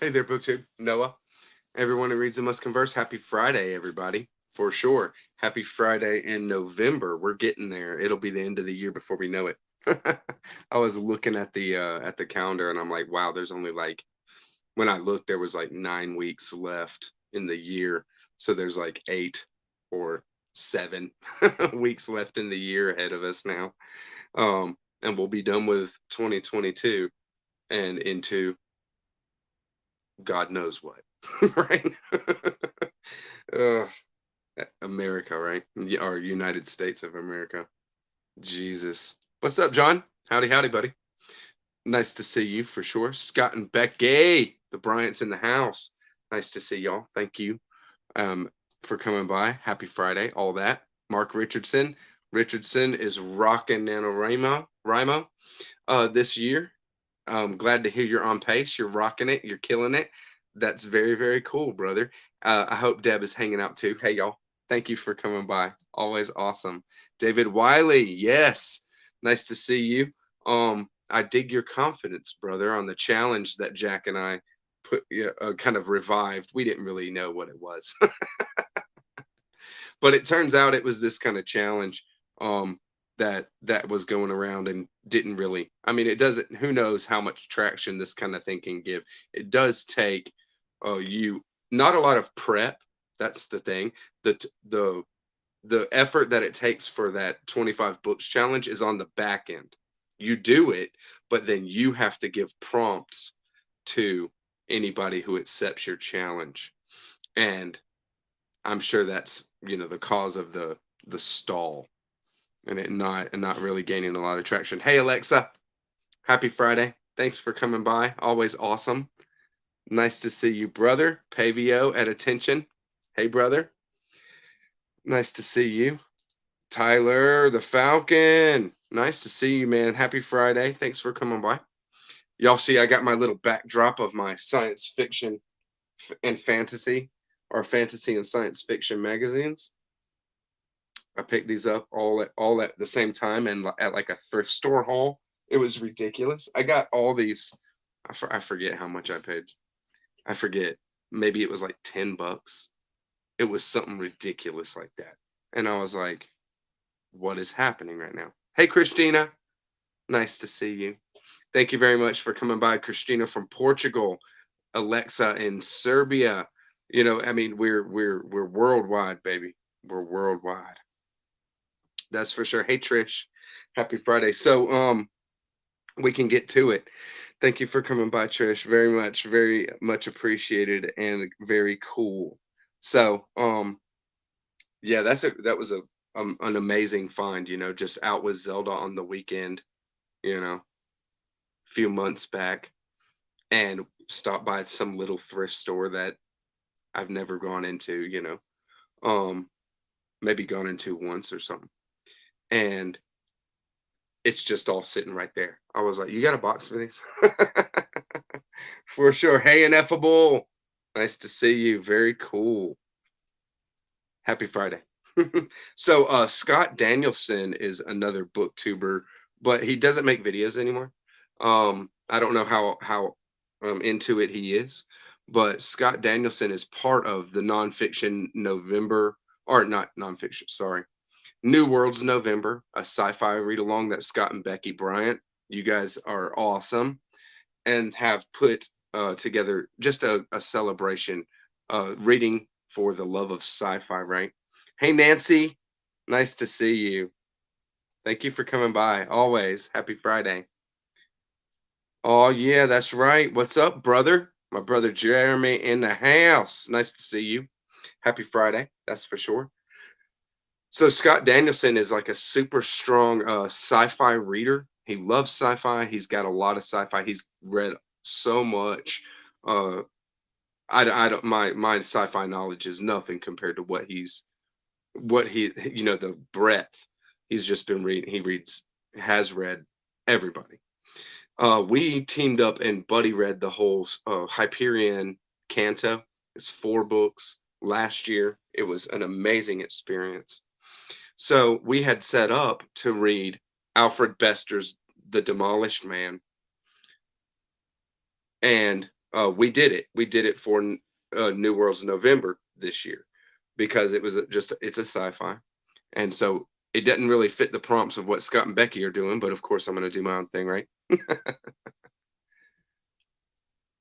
Hey there, BookTube. Noah. Everyone who reads and must converse. Happy Friday, everybody. For sure. Happy Friday in November. We're getting there. It'll be the end of the year before we know it. I was looking at the calendar and I'm like, wow, there's only like when I looked, there was like 9 weeks left in the year. So there's like 8 or 7 weeks left in the year ahead of us now. And we'll be done with 2022 and into God knows what, right? uh, America, right? Or United States of America. Jesus. What's up, John? Howdy, howdy, buddy. Nice to see you for sure. Scott and Becky, the Bryants in the house. Nice to see y'all. Thank you um, for coming by. Happy Friday, all that. Mark Richardson. Richardson is rocking NaNoWriMo this year. Glad to hear you're on pace. You're rocking it. You're killing it. That's very, very cool, brother. I hope Deb is hanging out too. Hey, y'all. Thank you for coming by. Always awesome. David Wiley. Yes. Nice to see you. I dig your confidence, brother, on the challenge that Jack and I put kind of revived. We didn't really know what it was, but it turns out it was this kind of challenge that was going around and didn't really. I mean, it doesn't. Who knows how much traction this kind of thing can give? It does take you not a lot of prep. That's the thing. The effort that it takes for that 25 books challenge is on the back end. You do it, but then you have to give prompts to anybody who accepts your challenge, and I'm sure that's the cause of the stall and it not really gaining a lot of traction. Hey Alexa, happy Friday. Thanks for coming by. Always awesome. Nice to see you, brother. Pavio at attention. Hey brother. Nice to see you. Tyler the Falcon. Nice to see you, man. Happy Friday. Thanks for coming by. Y'all see I got my little backdrop of my science fiction and fantasy or fantasy and science fiction magazines. I picked these up all at the same time and at like a thrift store haul. It was ridiculous. I got all these. I forget how much I paid. I forget. Maybe it was like $10. It was something ridiculous like that. And I was like, what is happening right now? Hey, Christina. Nice to see you. Thank you very much for coming by, Christina from Portugal, Alexa in Serbia. I mean, we're worldwide, baby. We're worldwide. That's for sure. Hey Trish, happy Friday. So we can get to it. Thank you for coming by, Trish. Very much appreciated and very cool. So yeah, that was an amazing find, just out with Zelda on the weekend, a few months back, and stopped by some little thrift store that I've never gone into, maybe gone into once or something. And it's just all sitting right there. I was like, you got a box for these? For sure. Hey, Ineffable. Nice to see you. Very cool. Happy Friday. So Scott Danielson is another booktuber, but he doesn't make videos anymore. I don't know how into it he is, but Scott Danielson is part of the nonfiction November, or not nonfiction, sorry, New Worlds November, a sci-fi read along that Scott and Becky Bryant, you guys are awesome, and have put together just a celebration, reading for the love of sci-fi, right? Hey Nancy, nice to see you. Thank you for coming by. Always happy Friday. Oh yeah, that's right. What's up, brother? My brother Jeremy in the house. Nice to see you. Happy Friday. That's for sure. So Scott Danielson is like a super strong sci-fi reader. He loves sci-fi. He's got a lot of sci-fi. He's read so much. Uh, I don't my sci-fi knowledge is nothing compared to what he the breadth he's just been reading. He has read everybody. We teamed up and Buddy read the whole Hyperion Canto. It's 4 books last year. It was an amazing experience. So we had set up to read Alfred Bester's The Demolished Man, and We did it. We did it for New Worlds November this year because it was just it's a sci-fi, and so it doesn't really fit the prompts of what Scott and Becky are doing. But of course, I'm going to do my own thing, right?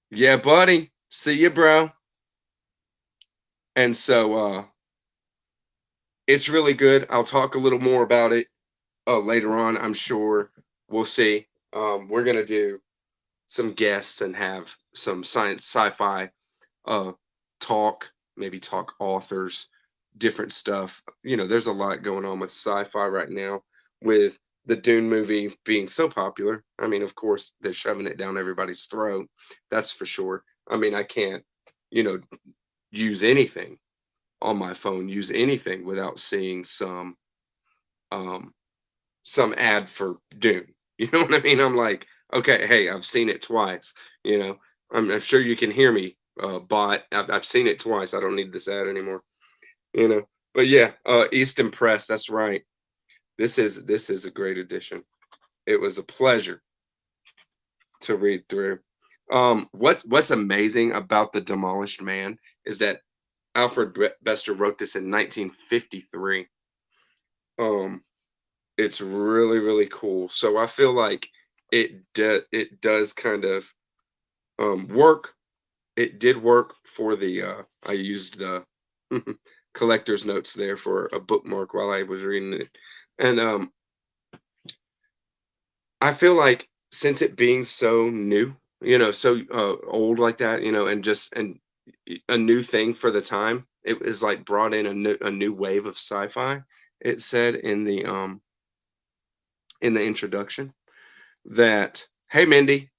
Yeah, buddy. See you, bro. And so it's really good. I'll talk a little more about it later on. I'm sure we'll see. We're gonna do some guests and have some science sci-fi uh talk, maybe talk authors, different stuff. There's a lot going on with sci-fi right now with the Dune movie being so popular. I mean, of course, they're shoving it down everybody's throat. That's for sure. I mean, I can't, you know, use anything on my phone, use anything without seeing um some ad for Dune. You know what I mean? I'm like, okay, hey, I've seen it twice. You know, I'm sure you can hear me, bot. I've seen it twice. I don't need this ad anymore. You know, but yeah, Easton Press. That's right. This is a great edition. It was a pleasure to read through. What's amazing about the Demolished Man is that Alfred Bester wrote this in 1953. Um, it's really really cool. So I feel like it does kind of work. It did work for the I used the collector's notes there for a bookmark while I was reading it. And I feel like since it being so new, so old like that, and just and a new thing for the time, it was like brought in a new wave of sci-fi. It said in the introduction that, hey Mindy,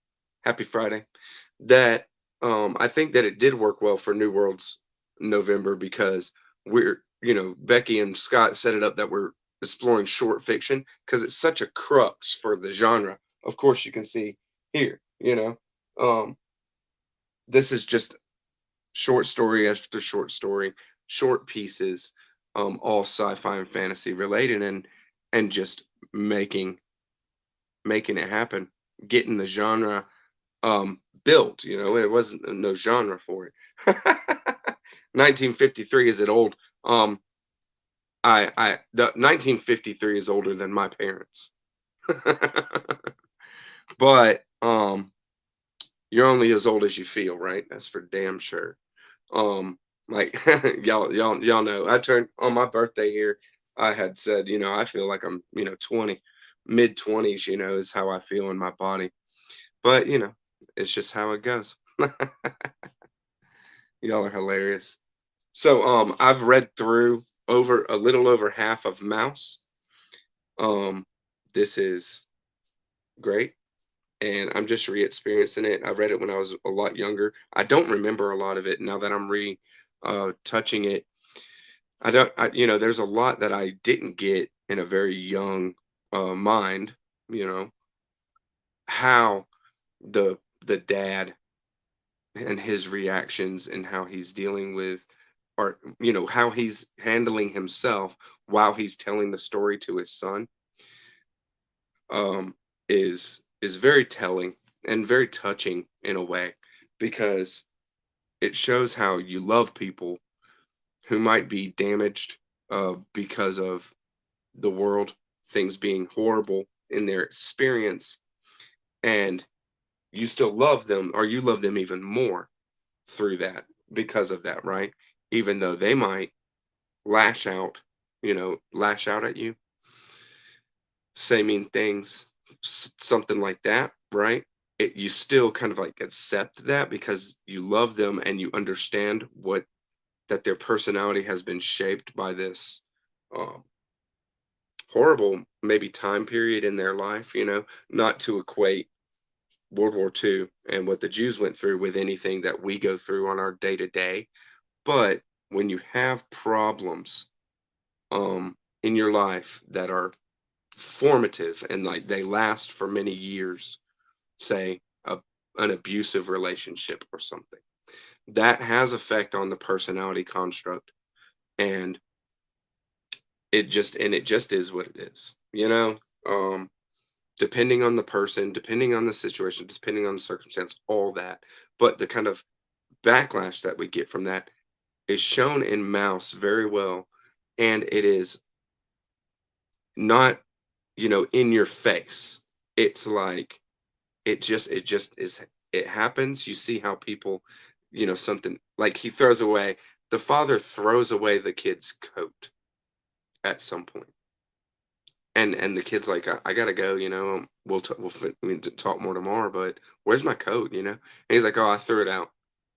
happy Friday. That I think that it did work well for New Worlds November because Becky and Scott set it up that we're exploring short fiction because it's such a crux for the genre. Of course, you can see here, um, this is just short story after short story, short pieces, all sci-fi and fantasy related, and just making it happen, getting the genre built. It wasn't no genre for it. 1953 is it old? The 1953 is older than my parents. But you're only as old as you feel, right? That's for damn sure. Like y'all know. I turned on my birthday here. I had said, I feel like I'm, 20, mid 20s, is how I feel in my body. But it's just how it goes. Y'all are hilarious. So I've read through over a little over half of Mouse. Um this is great, and I'm just re-experiencing it. I read it when I was a lot younger. I don't remember a lot of it now that I'm touching it. There's a lot that I didn't get in a very young mind, you know, how the dad and his reactions and how he's dealing with, or how he's handling himself while he's telling the story to his son, um is very telling and very touching in a way, because it shows how you love people who might be damaged because of the world, things being horrible in their experience, and you still love them, or you love them even more through that because of that, right? Even though they might lash out, lash out at you, say mean things, something like that, right? You still kind of like accept that because you love them and you understand what that their personality has been shaped by this um, horrible maybe time period in their life. Not to equate World War II and what the Jews went through with anything that we go through on our day to day. But when you have problems in your life that are formative and like they last for many years, say an abusive relationship or something, that has effect on the personality construct, and it just is what it is. um depending on the person, depending on the situation, depending on the circumstance, all that. But the kind of backlash that we get from that is shown in Mouse very well, and it is not, in your face. It's like it just is, it happens. You see how people, something like he throws away, the father throws away the kid's coat at some point. And the kid's like, I gotta go, we can talk more tomorrow, but where's my coat, And he's like, oh, I threw it out,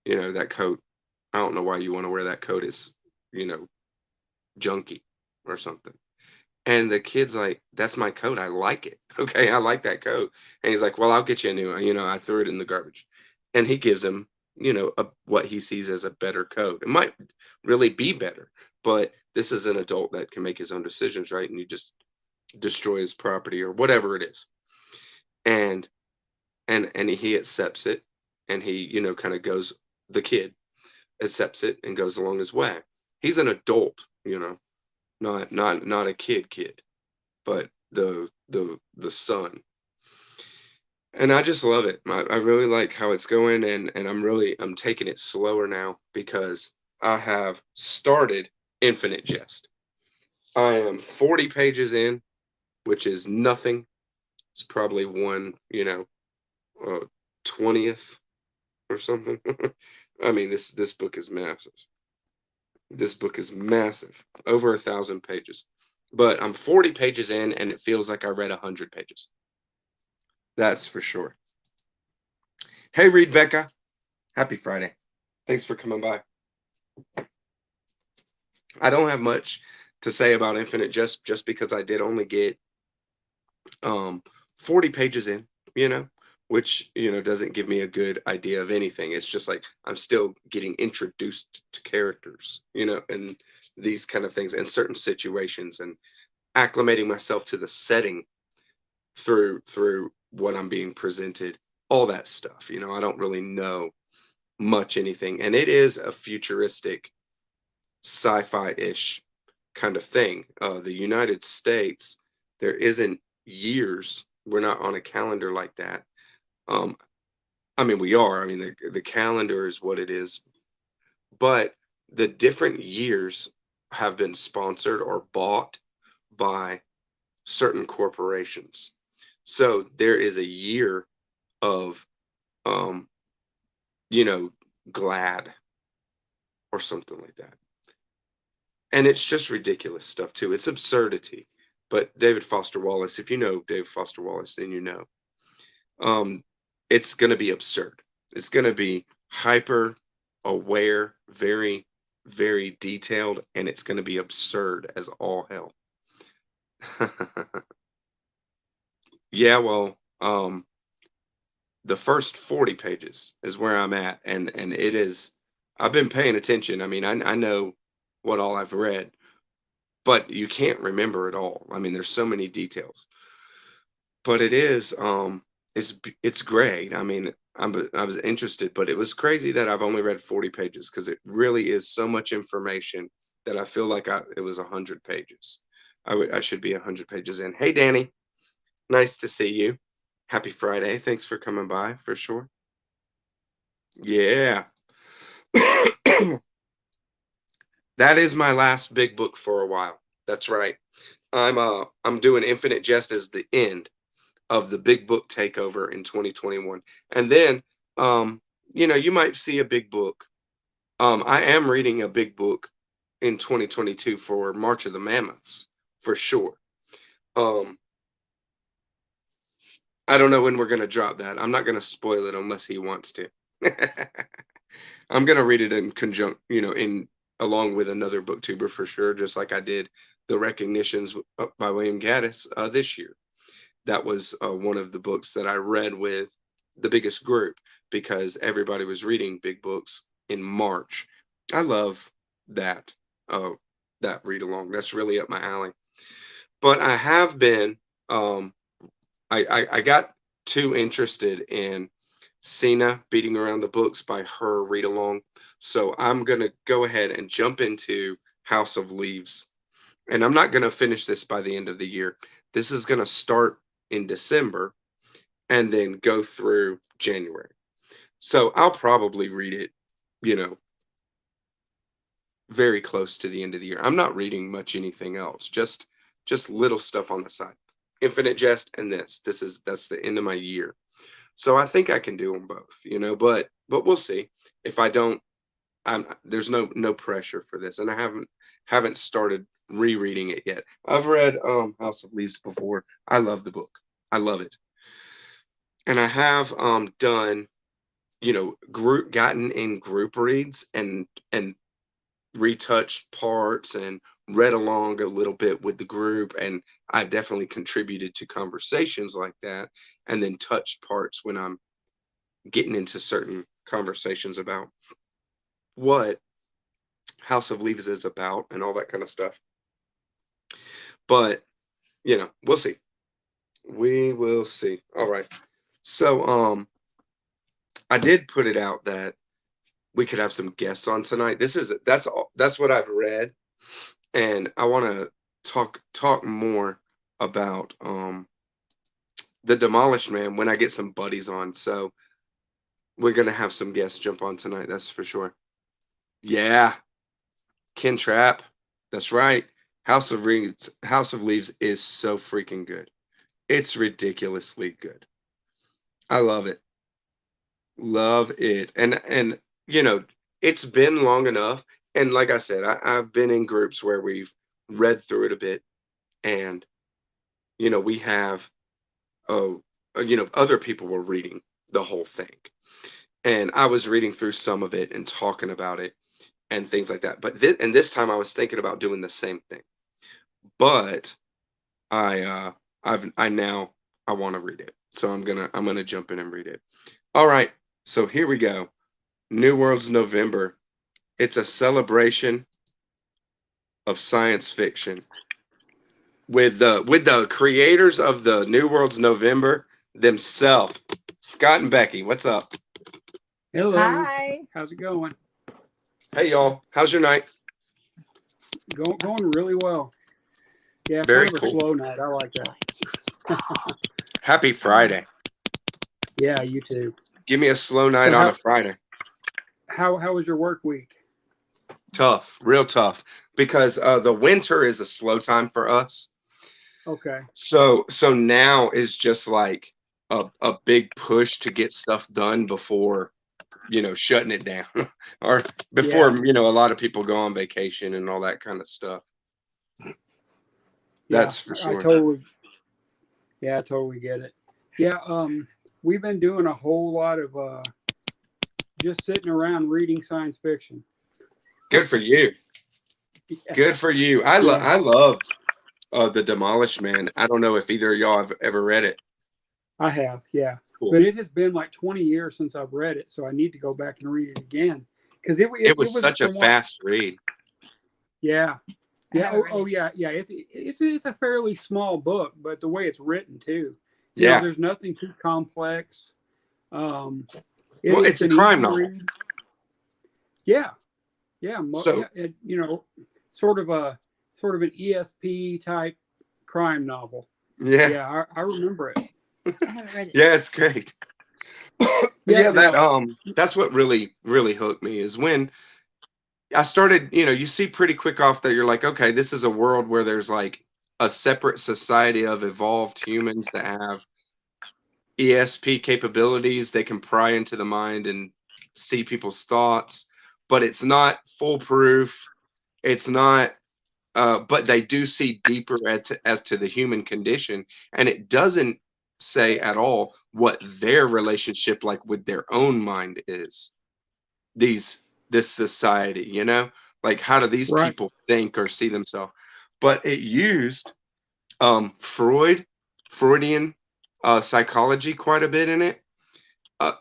that coat. I don't know why you want to wear that coat. It's, you know, junky or something. And the kid's like, that's my coat. I like it. Okay, I like that coat. And he's like, well, I'll get you a new one. I threw it in the garbage. And he gives him, what he sees as a better coat. It might really be better, but this is an adult that can make his own decisions, right? And you just destroy his property or whatever it is. And and he accepts it, and he, kind of goes, the kid accepts it and goes along his way. He's an adult, not a kid, but the son. And I just love it. I really like how it's going, and I'm taking it slower now because I have started Infinite Jest. I am 40 pages in, which is nothing. It's probably one, 20th or something. I mean, this book is massive. This book is massive, over 1,000 pages. But I'm 40 pages in, and it feels like I read 100 pages. That's for sure. Hey, Reed Becca. Happy Friday. Thanks for coming by. I don't have much to say about Infinite just because I did only get 40 pages in, which, doesn't give me a good idea of anything. It's just like I'm still getting introduced to characters, and these kind of things and certain situations, and acclimating myself to the setting through what I'm being presented, all that stuff. I don't really know much anything, and it is a futuristic sci-fi-ish kind of thing. The United States, there isn't years. We're not on a calendar like that. Um, I mean, we are. I mean, the calendar is what it is, but the different years have been sponsored or bought by certain corporations. So there is a year of, um, you know, glad or something like that. And it's just ridiculous stuff too. It's absurdity. But David Foster Wallace, if you know David Foster Wallace, then you know. Um, it's going to be absurd. It's going to be hyper aware, very, very detailed, and it's going to be absurd as all hell. Yeah, well, the first 40 pages is where I'm at, and it is. I've been paying attention. I mean, I know what all I've read, but you can't remember it all. I mean, there's so many details. But it is, it's great. I mean, I was interested, but it was crazy that I've only read 40 pages because it really is so much information that I feel like it was 100 pages. I should be 100 pages in. Hey, Danny, nice to see you. Happy Friday. Thanks for coming by for sure. Yeah. That is my last big book for a while. That's right. I'm doing Infinite Jest as the end of the big book takeover in 2021. And then, you might see a big book. I am reading a big book in 2022 for March of the Mammoths for sure. Um, I don't know when we're gonna drop that. I'm not gonna spoil it unless he wants to. I'm gonna read it in conjunct, in along with another booktuber for sure, just like I did the Recognitions by William Gaddis this year. That was one of the books that I read with the biggest group because everybody was reading big books in March. I love that uh, that read along. That's really up my alley. But I have been um, I got too interested in Cena beating around the books by her read along. So I'm gonna go ahead and jump into House of Leaves. And I'm not gonna finish this by the end of the year. This is gonna start in December and then go through January. So I'll probably read it, you know, very close to the end of the year. I'm not reading much anything else, just little stuff on the side. Infinite Jest and this. That's the end of my year. So I think I can do them both, but we'll see. If I don't, there's no pressure for this, and I haven't started rereading it yet. I've read House of Leaves before. I love the book. I love it. And I have done, gotten in group reads and retouched parts and read along a little bit with the group, and I've definitely contributed to conversations like that, and then touched parts when I'm getting into certain conversations about what House of Leaves is about and all that kind of stuff. But we'll see. We will see. All right. So I did put it out that we could have some guests on tonight. That's what I've read, and I want to talk more about the Demolished Man when I get some buddies on. So we're gonna have some guests jump on tonight. That's for sure. Yeah, Ken Trapp. That's right. House of Leaves is so freaking good. It's ridiculously good. I love it. Love it. And it's been long enough. And like I said, I've been in groups where we've read through it a bit, and we have other people were reading the whole thing. And I was reading through some of it and talking about it and things like that. But this time I was thinking about doing the same thing. But I want to read it. So I'm gonna jump in and read it. All right. So here we go. New Worlds November. It's a celebration of science fiction with the creators of the New Worlds November themselves. Scott and Becky, what's up? Hello. Hi. How's it going? Hey y'all, how's your night? Going really well. Yeah, Very kind of cool. a slow night. I like that. Happy Friday. Yeah, you too. Give me a slow night on a Friday. How was your work week? Tough, real tough, because the winter is a slow time for us. Okay. So now is just like a big push to get stuff done before shutting it down or before a lot of people go on vacation and all that kind of stuff. That's for sure. I totally get it. Yeah, we've been doing a whole lot of just sitting around reading science fiction. Good for you. Yeah. Good for you. I loved The Demolished Man. I don't know if either of y'all have ever read it. I have, yeah. Cool. But it has been like 20 years since I've read it, so I need to go back and read it again. Because it was such a fast read. Yeah. Yeah. Yeah. It's a fairly small book, but the way it's written too. There's nothing too complex. It's a crime novel. Yeah. Yeah. So, sort of an ESP type crime novel. Yeah. Yeah. I remember it. I haven't read it. Yeah, it's great. That's what really, really hooked me is when I started, you see pretty quick off that you're like, okay, this is a world where there's like a separate society of evolved humans that have ESP capabilities. They can pry into the mind and see people's thoughts, but it's not foolproof. It's not, but they do see deeper as to the human condition, and it doesn't say at all what their relationship like with their own mind is. This society, like how do these people think or see themselves? But it used Freudian psychology quite a bit in it.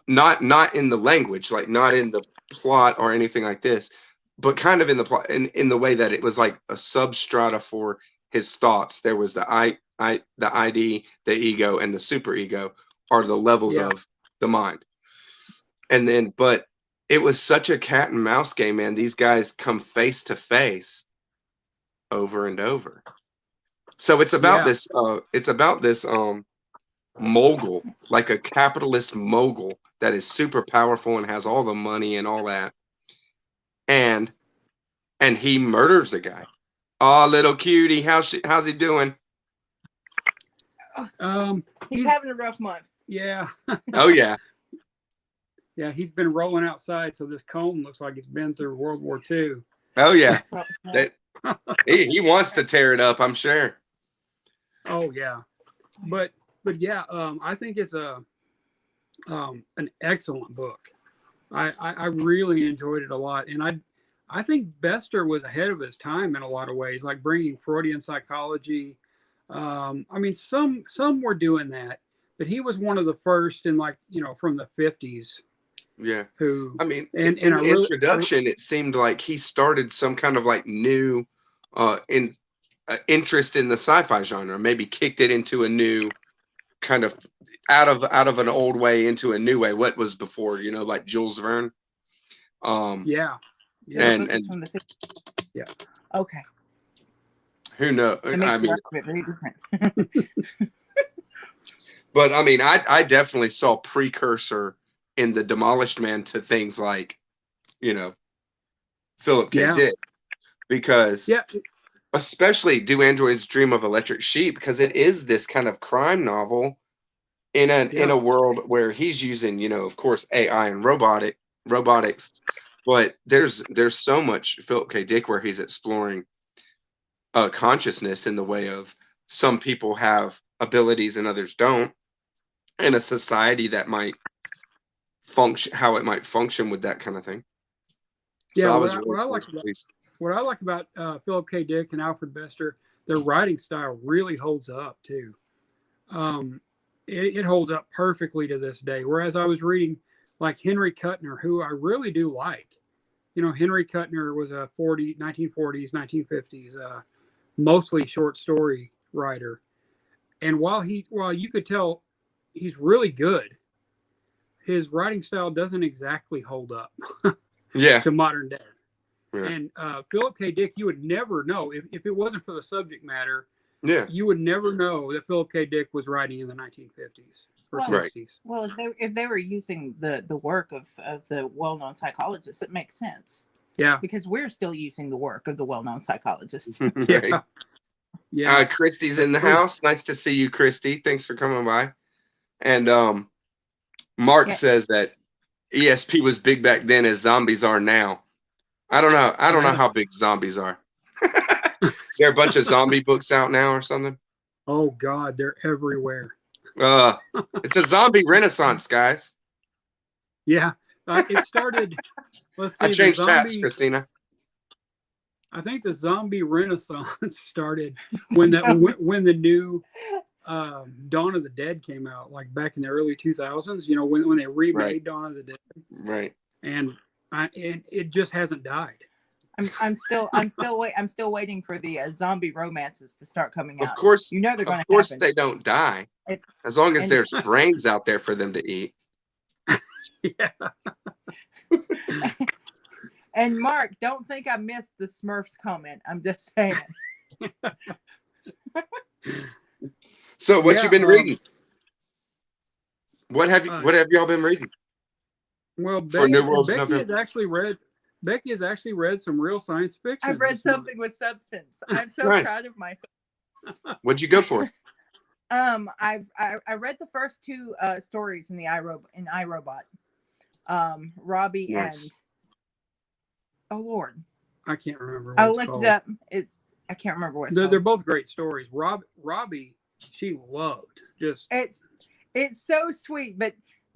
Not in the language, like not in the plot or anything like this, but kind of in the plot, in the way that it was like a substrata for his thoughts. There was the the ID, the ego, and the superego are the levels of the mind. And then, but it was such a cat and mouse game, man. These guys come face to face over and over. So it's about this. It's about this mogul, like a capitalist mogul that is super powerful and has all the money and all that, and he murders a guy. Oh, little cutie, how's he doing? He's having a rough month. Yeah. Oh yeah. Yeah, he's been rolling outside, so this comb looks like it's been through World War II. Oh yeah. He wants to tear it up, I'm sure. Oh yeah, but yeah, I think it's an excellent book. I really enjoyed it a lot, and I think Bester was ahead of his time in a lot of ways, like bringing Freudian psychology. I mean, some were doing that, but he was one of the first in, like, from the 50s. Yeah. Who, I mean, and in I the introduction, it seemed like he started some kind of like new interest in the sci-fi genre, maybe kicked it into a new kind of out of an old way into a new way. What was before, like Jules Verne. Yeah. So and from the 50s. Yeah. Okay. Who knows? It makes I mean, it very different. but I mean, I definitely saw precursor in The Demolished Man to things like, Philip K. Dick, because especially Do Androids Dream of Electric Sheep, because it is this kind of crime novel in a world where he's using, of course, AI and robotics, but there's so much Philip K. Dick where he's exploring consciousness in the way of some people have abilities and others don't, and a society that might function, how it might function with that kind of thing. So I was what I like about Philip K. Dick and Alfred Bester, their writing style really holds up too. It holds up perfectly to this day. Whereas I was reading like Henry Kuttner, who I really do like. Henry Kuttner was a 1940s, 1950s, mostly short story writer. And while you could tell he's really good, his writing style doesn't exactly hold up to modern day. Yeah. And Philip K. Dick, you would never know if it wasn't for the subject matter. Yeah, you would never know that Philip K. Dick was writing in the 1950s or 60s. Well, if they were using the work of the well-known psychologists, it makes sense. Yeah, because we're still using the work of the well-known psychologists. Right. Yeah. Christy's in the house. Nice to see you, Christy. Thanks for coming by. And Mark says that ESP was big back then as zombies are now. I don't know. I don't know how big zombies are. Is there a bunch of zombie books out now or something? Oh God, they're everywhere. It's a zombie renaissance, guys. Yeah, it started. Let's see. I changed tabs, Christina. I think the zombie renaissance started when the new Dawn of the Dead came out, like back in the early 2000s. When they remade Dawn of the Dead. Right. And it just hasn't died. I'm still waiting for the zombie romances to start coming out. Of course, they're going to happen. Of course, they don't die as long as there's brains out there for them to eat. Yeah. And Mark, don't think I missed the Smurfs comment. I'm just saying. So, what you been reading? What have y'all been reading? Well, Becky has actually read some real science fiction. I've read something with substance. I'm so proud of myself. What'd you go for? I read the first two stories in iRobot. Robbie and oh Lord, I can't remember. I looked it up. I can't remember what it's called. They're both great stories. Robbie, she loved just. It's so sweet, but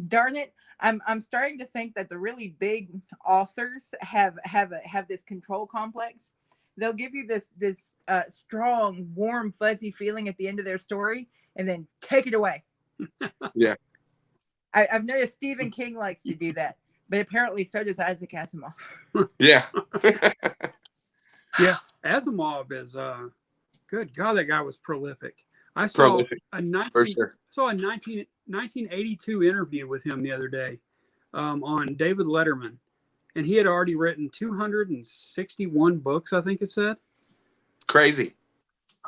darn it, I'm starting to think that the really big authors have this control complex. They'll give you this strong, warm, fuzzy feeling at the end of their story, and then take it away. Yeah. I've noticed Stephen King likes to do that, but apparently so does Isaac Asimov. Yeah. Yeah. Asimov is good God, that guy was prolific. I saw a 1982 interview with him the other day on David Letterman, and he had already written 261 books, I think it said. Crazy.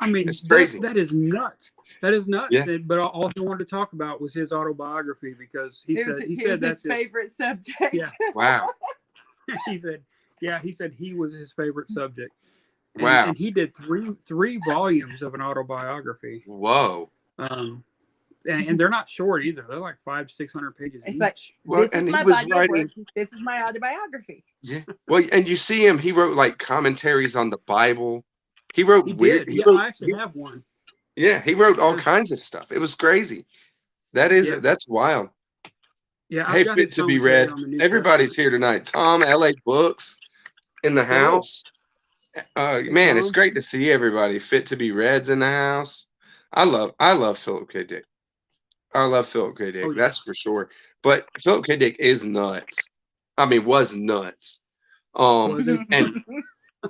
I mean, It's crazy. that is nuts. That is nuts. Yeah. But all he wanted to talk about was his autobiography because he said that's his favorite subject. Yeah. Wow. he said he was his favorite subject. Wow. And he did three volumes of an autobiography. Whoa. And they're not short either. They're like 500 to 600 pages It's each. like, Well, this and is he my was body writing. of work. This is my autobiography. Yeah. Well, and you see him. He wrote like commentaries on the Bible. He wrote He weird. did. He Yeah, wrote, I actually have one. yeah, he wrote all Yeah. kinds of stuff. It was crazy. That's wild. Yeah, Hey, I've got fit his to be commentary read. on the New Everybody's Testament. here tonight. Tom, LA Books in the Cool. house. Man, it's Tom. great to see everybody. Fit to be Red's in the house. I love Philip K. Dick. I love Philip K. Dick. Oh, yeah. That's for sure. But Philip K. Dick is nuts. I mean, was nuts. Was he?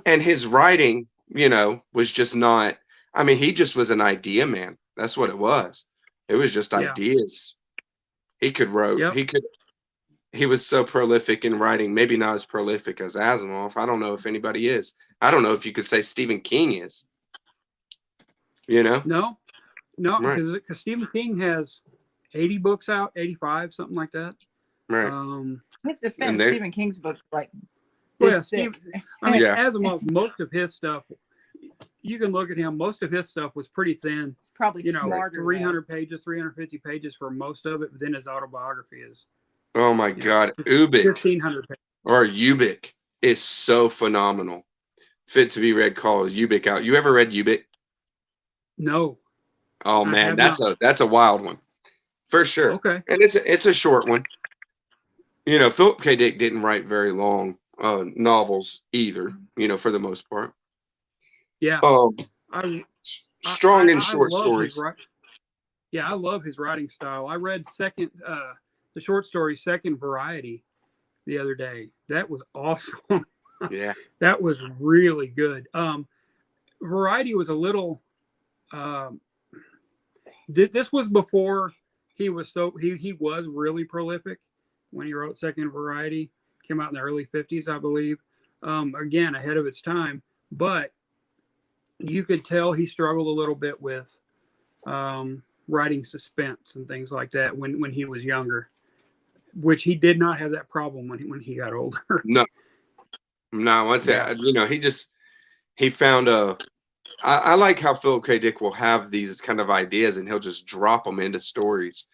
And his writing, was just not. I mean, he just was an idea man. That's what it was. It was just Yeah. ideas. He could wrote. Yep. He was so prolific in writing. Maybe not as prolific as Asimov. I don't know if anybody is. I don't know if you could say Stephen King is. No, Right. because Stephen King has 80 books out, 85, something like that. Right. His defense, they- Stephen King's books like Well, yeah, this thick. I mean, Yeah. Asimov, most of his stuff, you can look at him. Most of his stuff was pretty thin. It's probably You know, smarter. 300 pages, 350 pages for most of it. But then his autobiography is Oh my God, Ubik 1,500 pages. or Ubik is so phenomenal. Fit to be read calls Ubik out. You ever read Ubik? No. Oh I man, have that's a wild one, for sure. Okay. And it's a short one. Philip K. Dick didn't write very long novels either. For the most part. Yeah. I strong and short love stories. Yeah, I love his writing style. I read the short story Second Variety the other day. That was awesome. Yeah. That was really good. Variety was a little. This was before he was he was really prolific when he wrote Second Variety. Came out in the early 50s, I believe. Again, ahead of its time, but you could tell he struggled a little bit with writing suspense and things like that when he was younger, which he did not have that problem when he got older. No. Once that he found I like how Philip K. Dick will have these kind of ideas and he'll just drop them into stories,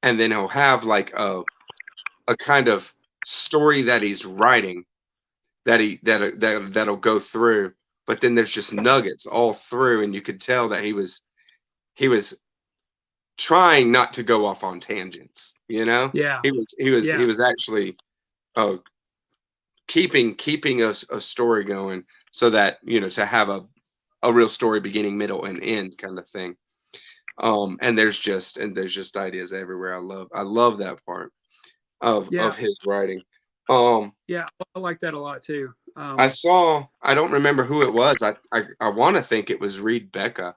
and then he'll have like a kind of story that he's writing that'll go through, but then there's just nuggets all through, and you could tell that he was trying not to go off on tangents. Yeah. He was actually keeping a story going so that to have a real story beginning, middle, and end kind of thing. And there's just ideas everywhere. I love that part of his writing. Yeah, I like that a lot too. I don't remember who it was. I want to think it was Reed Becca.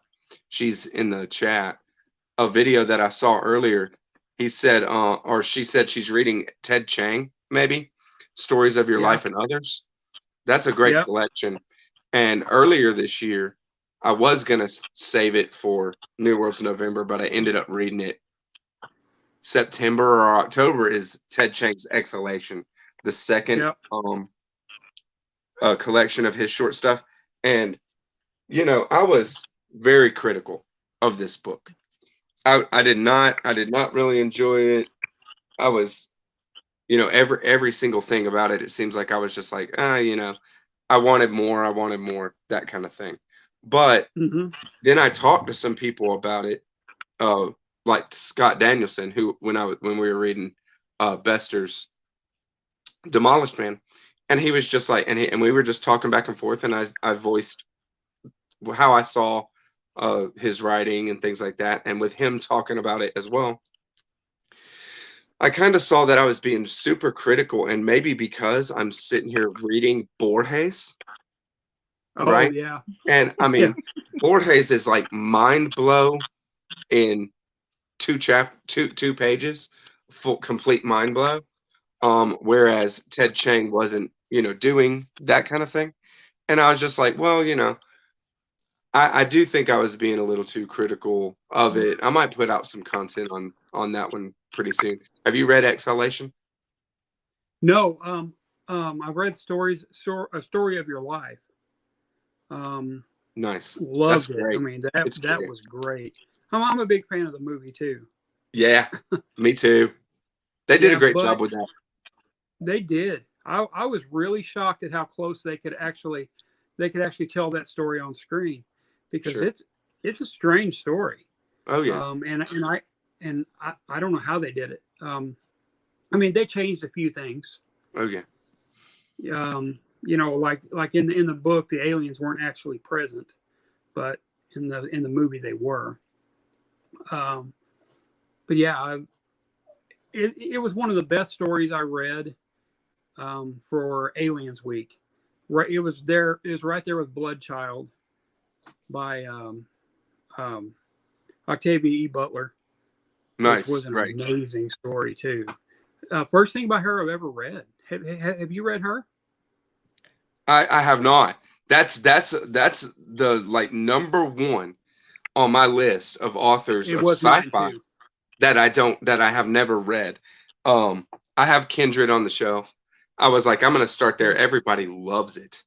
She's in the chat. A video that I saw earlier. He said, or she said she's reading Ted Chiang, maybe Stories of Your Life and Others. That's a great collection. And earlier this year, I was gonna save it for New World's November, but I ended up reading it. September or October is Ted Chiang's Exhalation, the second collection of his short stuff. And I was very critical of this book. I did not really enjoy it. I was every single thing about it seems like I was just like I wanted more, that kind of thing. But then I talked to some people about it, like Scott Danielson, who when we were reading Bester's Demolished Man, and he was just like, and we were just talking back and forth, and I voiced how I saw his writing and things like that, and with him talking about it as well, I kind of saw that I was being super critical, and maybe because I'm sitting here reading Borges. Right? Yeah. And I mean, Borges is like mind blow in two pages, full complete mind blow. Whereas Ted Chiang wasn't, doing that kind of thing. And I was just like, well, I do think I was being a little too critical of it. I might put out some content on that one pretty soon. Have you read Exhalation? No, I've read A Story of Your Life. Nice. That's Loved it. I great. mean, It's that great. was great. I'm a big fan of the movie too. Yeah, me too. They did a Yeah, great but job with that. they did. I was really shocked at how close they could actually tell that story on screen, because Sure. it's a strange story. Oh yeah. I don't know how they did it. I mean, they changed a few things. Oh yeah. Like in the book, the aliens weren't actually present, but in the movie they were. But yeah, it was one of the best stories I read for Aliens Week. Right, it was there. It was right there with Bloodchild by um, Octavia E. Butler, which was Nice. an Right. amazing story too. First thing by her I've ever read. Have you read her? I have not. That's the like number one on my list of authors It of was mine sci-fi too. that I have never read. I have Kindred on the shelf. I was like, I'm gonna start there. Everybody loves it.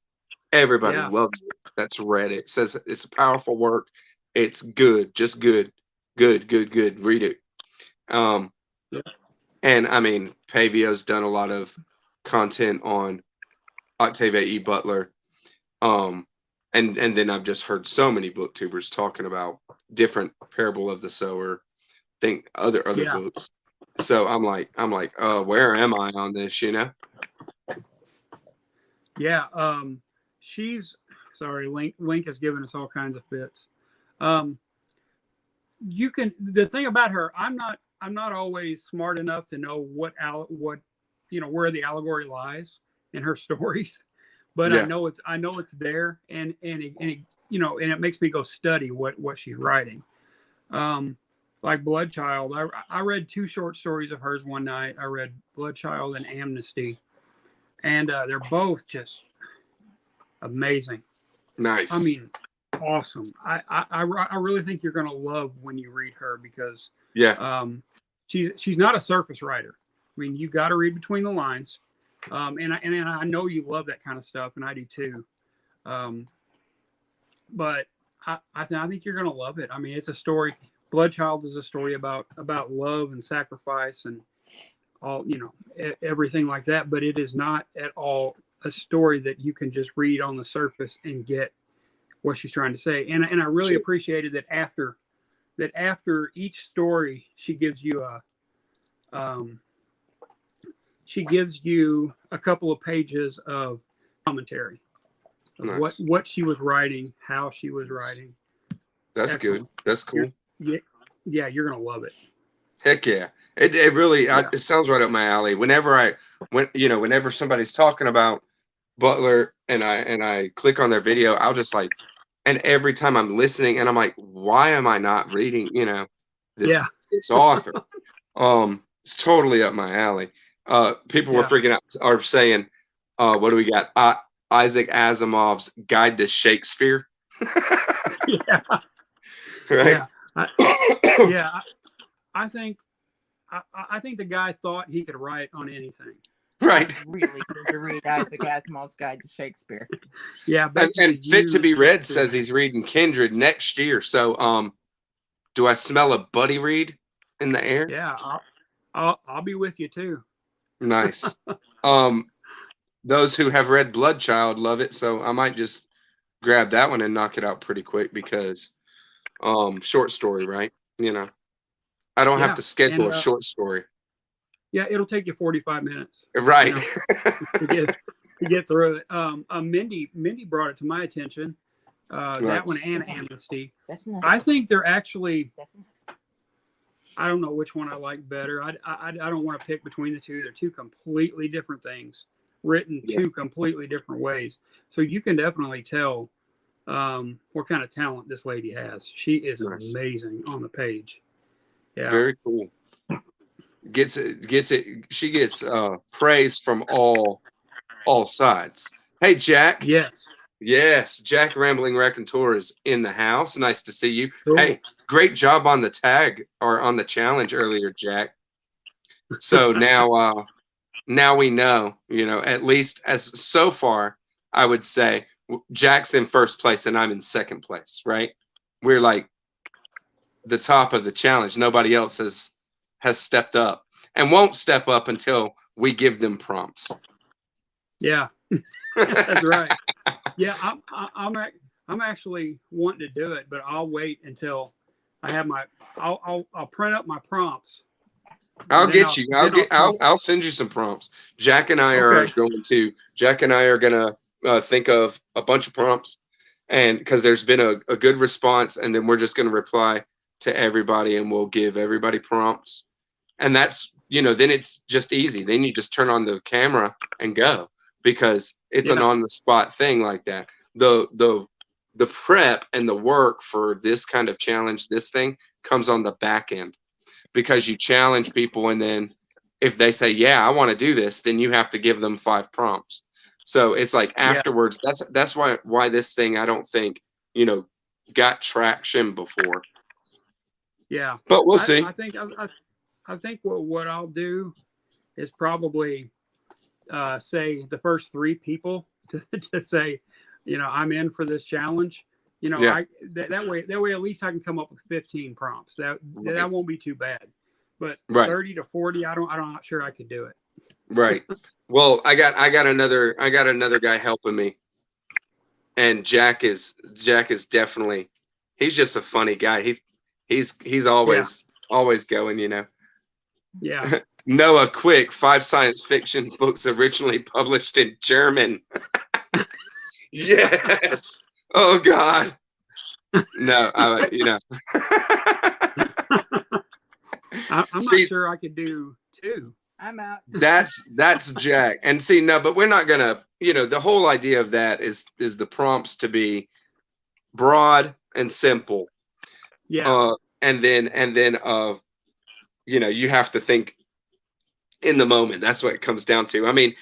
Everybody Yeah, loves it. That's read it. Says it's a powerful work. It's good, just good, good, good, good. Read it. Um, yeah, and I mean, Pavio's done a lot of content on Octavia E. Butler. Um, and then I've just heard so many booktubers talking about different Parable of the Sower, think other yeah, books. So where am I on this? You know? yeah. She's sorry. Link has given us all kinds of fits. Um, you can the thing about her, I'm not always smart enough to know what where the allegory lies in her stories, but Yeah. I know it's there, and it makes me go study what she's writing. um like Bloodchild, I read two short stories of hers one night. I read Bloodchild and Amnesty, and they're both just amazing. I Nice. mean, awesome. I really think you're going to love when you read her, because Yeah. um, she's not a surface writer. I mean, you got to read between the lines, and I know you love that kind of stuff, and I do too. Um, but I think you're going to love it. I mean, it's a story. Bloodchild is a story about love and sacrifice and all everything like that. But it is not at all a story that you can just read on the surface and get what she's trying to say. And I really Sure. appreciated that after each story she gives you a couple of pages of commentary of Nice. what she was writing, how she was writing. That's Excellent. good. That's cool. Yeah, you're gonna love it. Heck yeah. It really Yeah. it sounds right up my alley. Whenever somebody's talking about Butler and I click on their video, I'll just like, and every time I'm listening and I'm like, why am I not reading, this Yeah. this author? It's totally up my alley. People were Yeah. freaking out are saying, what do we got? Isaac Asimov's Guide to Shakespeare. Yeah. Right? Yeah. I think the guy thought he could write on anything. Right. I really need to read Isaac Asimov's Guide to Shakespeare. Yeah, And Fit to Be Read says he's reading Kindred next year. So do I smell a buddy read in the air? Yeah, I'll be with you too. Nice. Those who have read Bloodchild love it, so I might just grab that one and knock it out pretty quick because short story, right? I don't have Yeah, to schedule and a short story. yeah, it'll take you 45 minutes. Right. To get through it. Mindy brought it to my attention. That Nice. one and Amnesty. That's not. I think they're actually. That's not. I don't know which one I like better. I don't want to pick between the two. They're two completely different things, written two completely different ways. So you can definitely tell what kind of talent this lady has. She is Nice. amazing on the page. Yeah. Very cool. Gets it. She gets praise from all sides. Hey, Jack. Yes. Yes, Jack Rambling Raconteur is in the house. Nice to see you. Cool. Hey, great job on the tag or on the challenge earlier, Jack. So now we know, at least as so far, I would say Jack's in first place and I'm in second place, right? We're like the top of the challenge. Nobody else has stepped up and won't step up until we give them prompts. Yeah, that's right. Yeah, I'm actually wanting to do it, but I'll wait until I have I'll print up my prompts. I'll get you. I'll send you some prompts. Jack and I are gonna think of a bunch of prompts, and because there's been a good response, and then we're just gonna reply to everybody, and we'll give everybody prompts, and that's then it's just easy. Then you just turn on the camera and go, because it's an on the spot thing like that. The prep and the work for this kind of challenge, this thing comes on the back end. Because you challenge people, and then if they say, yeah, I want to do this, then you have to give them 5 prompts. So it's like afterwards, that's why this thing, I don't think, got traction before. Yeah. But we'll see. I think what I'll do is probably say the first 3 people to say, I'm in for this challenge. That way at least I can come up with 15 prompts. That won't be too bad. But 30 to 40, I'm not sure I could do it. Right. Well, I got another guy helping me, and Jack is definitely, he's just a funny guy. He's always going. Yeah. Noah, quick, 5 science fiction books originally published in German. Yes. Oh God. No, I'm not sure I could do 2. I'm out. That's Jack. And see, no, but we're not gonna, the whole idea of that is the prompts to be broad and simple. Yeah. And then you have to think in the moment. That's what it comes down to. I mean,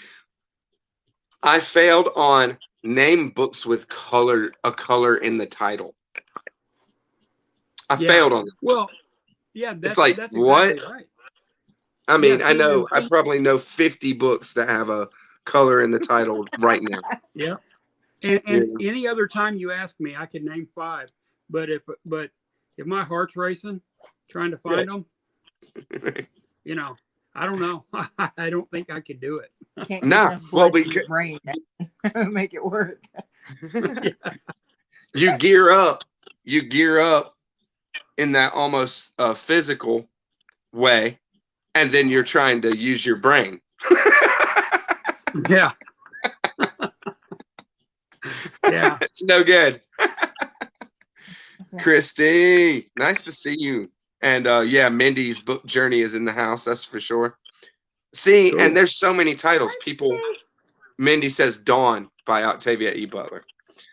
I failed on name books with a color in the title. I failed on it. Well, yeah, that's like, that's what? exactly right. I mean, I probably know 50 books that have a color in the title right now. Yeah. And any other time you ask me, I could name 5. But if my heart's racing trying to find them, I don't know. I don't think I could do it. Well, we could brain make it work. You gear up in that almost physical way, and then you're trying to use your brain. Yeah. Yeah. It's no good. Christy, nice to see you. And Mindy's book journey is in the house, that's for sure. See, cool. And there's so many titles. Mindy says Dawn by Octavia E. Butler.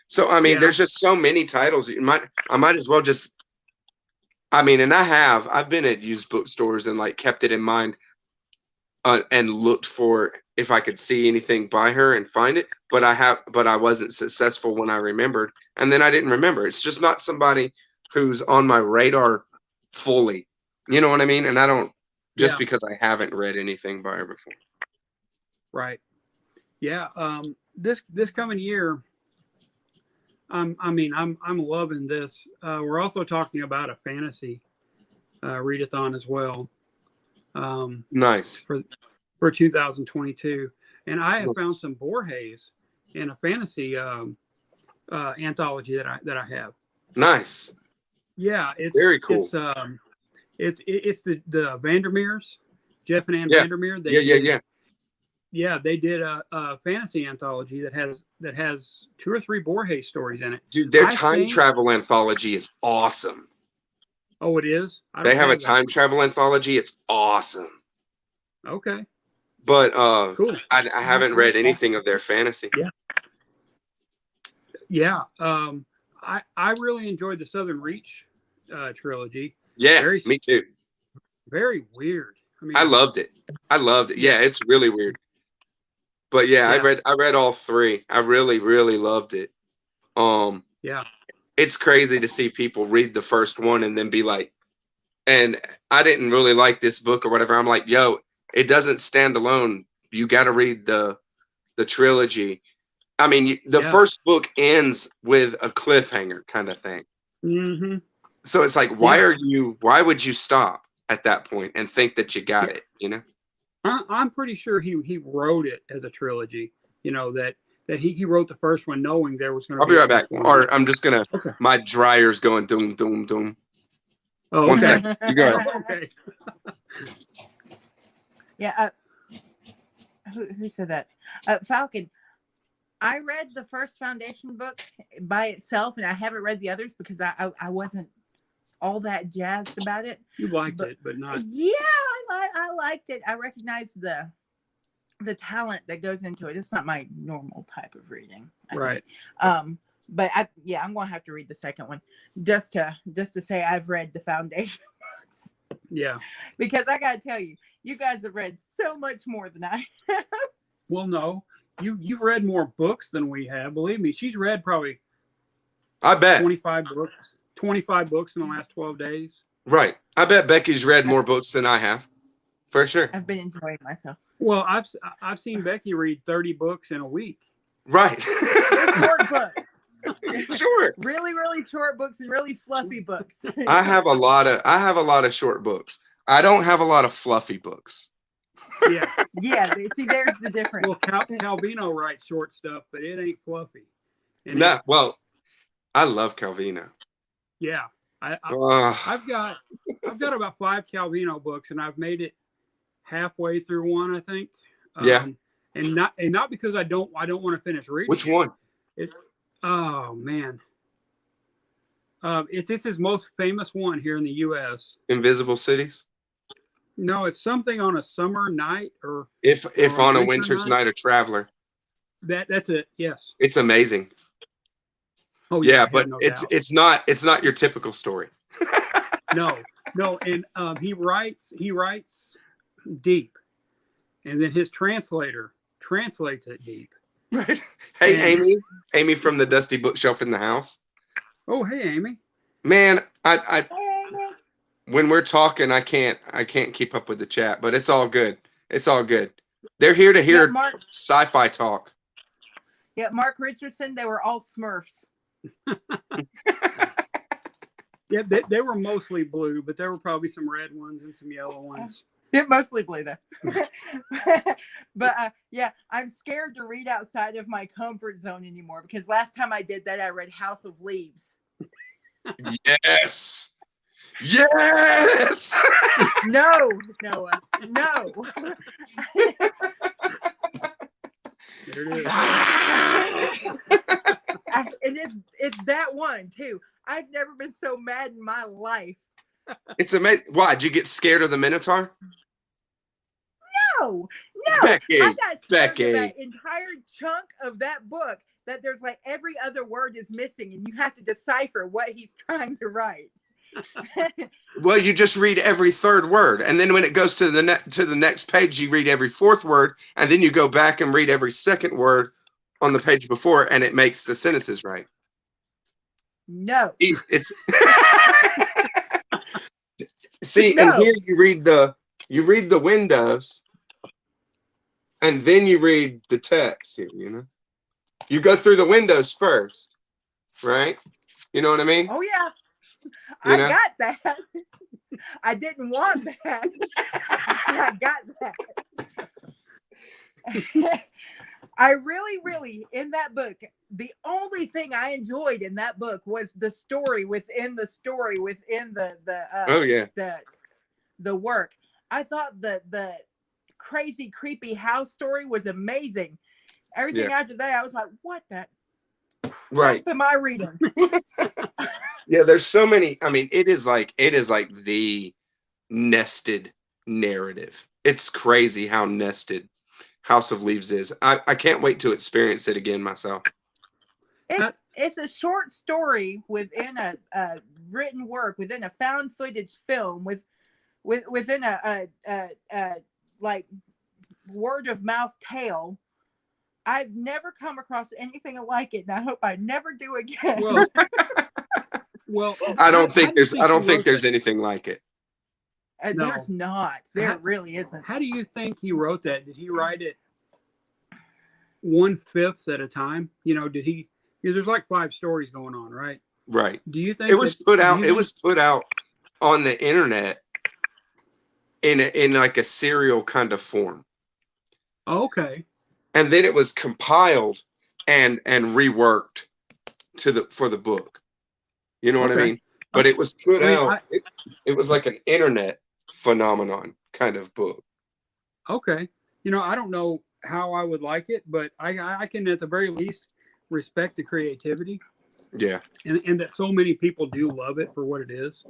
So I mean, there's just so many titles. I might as well just, and I've been at used bookstores and like kept it in mind and looked for if I could see anything by her and find it, but I wasn't successful when I remembered, and then I didn't remember. It's just not somebody who's on my radar fully, you know what I mean? And I don't, just because I haven't read anything by her before. Right. Yeah. This coming year, I'm loving this. We're also talking about a fantasy readathon as well. Nice. For 2022. And I have found some Borges in a fantasy anthology that I have. Nice. Yeah, it's very cool. It's the Vandermeers, Jeff and Ann Vandermeer. Yeah, they did a fantasy anthology that has 2 or 3 Borges stories in it. Dude, their time travel anthology is awesome. Oh, it is? They have a time travel anthology. It's awesome. Okay. But cool. I haven't read anything of their fantasy. Yeah. I really enjoyed the Southern Reach trilogy. Yeah, me too. Very weird. I loved it. Yeah, it's really weird. But I read all 3. I really, really loved it. Yeah. It's crazy to see people read the first one and then be like, and I didn't really like this book or whatever. I'm like, yo, it doesn't stand alone. You got to read the trilogy. I mean, the Yeah. first book ends with a cliffhanger kind of thing. Mm-hmm. So it's like, why would you stop at that point and think that you got it, you know? I'm pretty sure he wrote it as a trilogy. You know, that he wrote the first one knowing there was going to I'll be be at right back. least one Or more. I'm just going to, Okay. my dryer's going doom, doom, doom. Oh, One okay. second. You go ahead. Okay. Yeah. Who said that? Falcon. I read the first Foundation book by itself, and I haven't read the others because I wasn't all that jazzed about it. You liked it, but not. Yeah, I liked it. I recognized the talent that goes into it. It's not my normal type of reading. Right. But I'm going to have to read the second one just to say I've read the Foundation books. Yeah. Because I got to tell you, you guys have read so much more than I have. Well, no, you've read more books than we have. Believe me, she's read probably I bet. 25 books. 25 books in the last 12 days. Right. I bet Becky's read more books than I have. For sure. I've been enjoying myself. Well, I've seen Becky read 30 books in a week. Right. They're short books. Sure. Really, really short books and really fluffy books. I have a lot of short books. I don't have a lot of fluffy books. Yeah. Yeah. See, there's the difference. Well, Calvino writes short stuff, but it ain't fluffy. And No, well, I love Calvino. Yeah. I've got about 5 Calvino books, and I've made it halfway through one, I think. Yeah. And not because I don't want to finish reading. Which one? Oh man. It's his most famous one here in the U.S. Invisible Cities? No, it's something on a summer night or If on a winter winter's night, a traveler. That's it. Yes. It's amazing. Oh Yeah, I have but no it's doubt. not your typical story. No, and he writes deep, and then his translator translates it deep. Right. Hey, Amy from the dusty bookshelf in the house. Oh, hey, Amy. Man, I when we're talking, I can't keep up with the chat, but it's all good. It's all good. They're here to hear sci-fi talk. Yeah, Mark Richardson. They were all Smurfs. Yeah, they were mostly blue, but there were probably some red ones and some yellow ones. Yeah, mostly blue though. But yeah, I'm scared to read outside of my comfort zone anymore because last time I did that, I read House of Leaves. Yes. Yes. No, Noah. No. There it is. It's that one too. I've never been so mad in my life. It's amazing. Why? Did you get scared of the Minotaur? No. Becky, I got scared Becky. of that entire chunk of that book that there's like every other word is missing and you have to decipher what he's trying to write. Well, you just read every third word, and then when it goes to the next page, you read every fourth word, and then you go back and read every second word on the page before, and it makes the sentences right. No. It's see, No. and here you read the windows, and then you read the text here. You know, you go through the windows first, right? You know what I mean? Oh yeah. You know? I got that. I didn't want that. I got that. I really, in that book, the only thing I enjoyed in that book was the story within the story within the work. I thought the crazy, creepy house story was amazing. Everything after that, I was like, what the Right. crap am I reading? Yeah, there's so many. I mean, it is like the nested narrative. It's crazy how nested House of Leaves is. I can't wait to experience it again myself. It's a short story within a written work, within a found footage film, within a like word of mouth tale. I've never come across anything like it, and I hope I never do again. Well, I don't think how do you there's anything like it. No. There's not. There really isn't. How do you think he wrote that? Did he write it 1/5 at a time? You know, did he? Because there's like 5 stories going on, right? Right. Do you think It was put out? It was put out on the internet in like a serial kind of form. Okay. And then it was compiled and reworked for the book. You know what I mean? But it was put out. It was like an internet phenomenon kind of book. Okay. You know, I don't know how I would like it, but I can at the very least respect the creativity. Yeah. And that so many people do love it for what it is.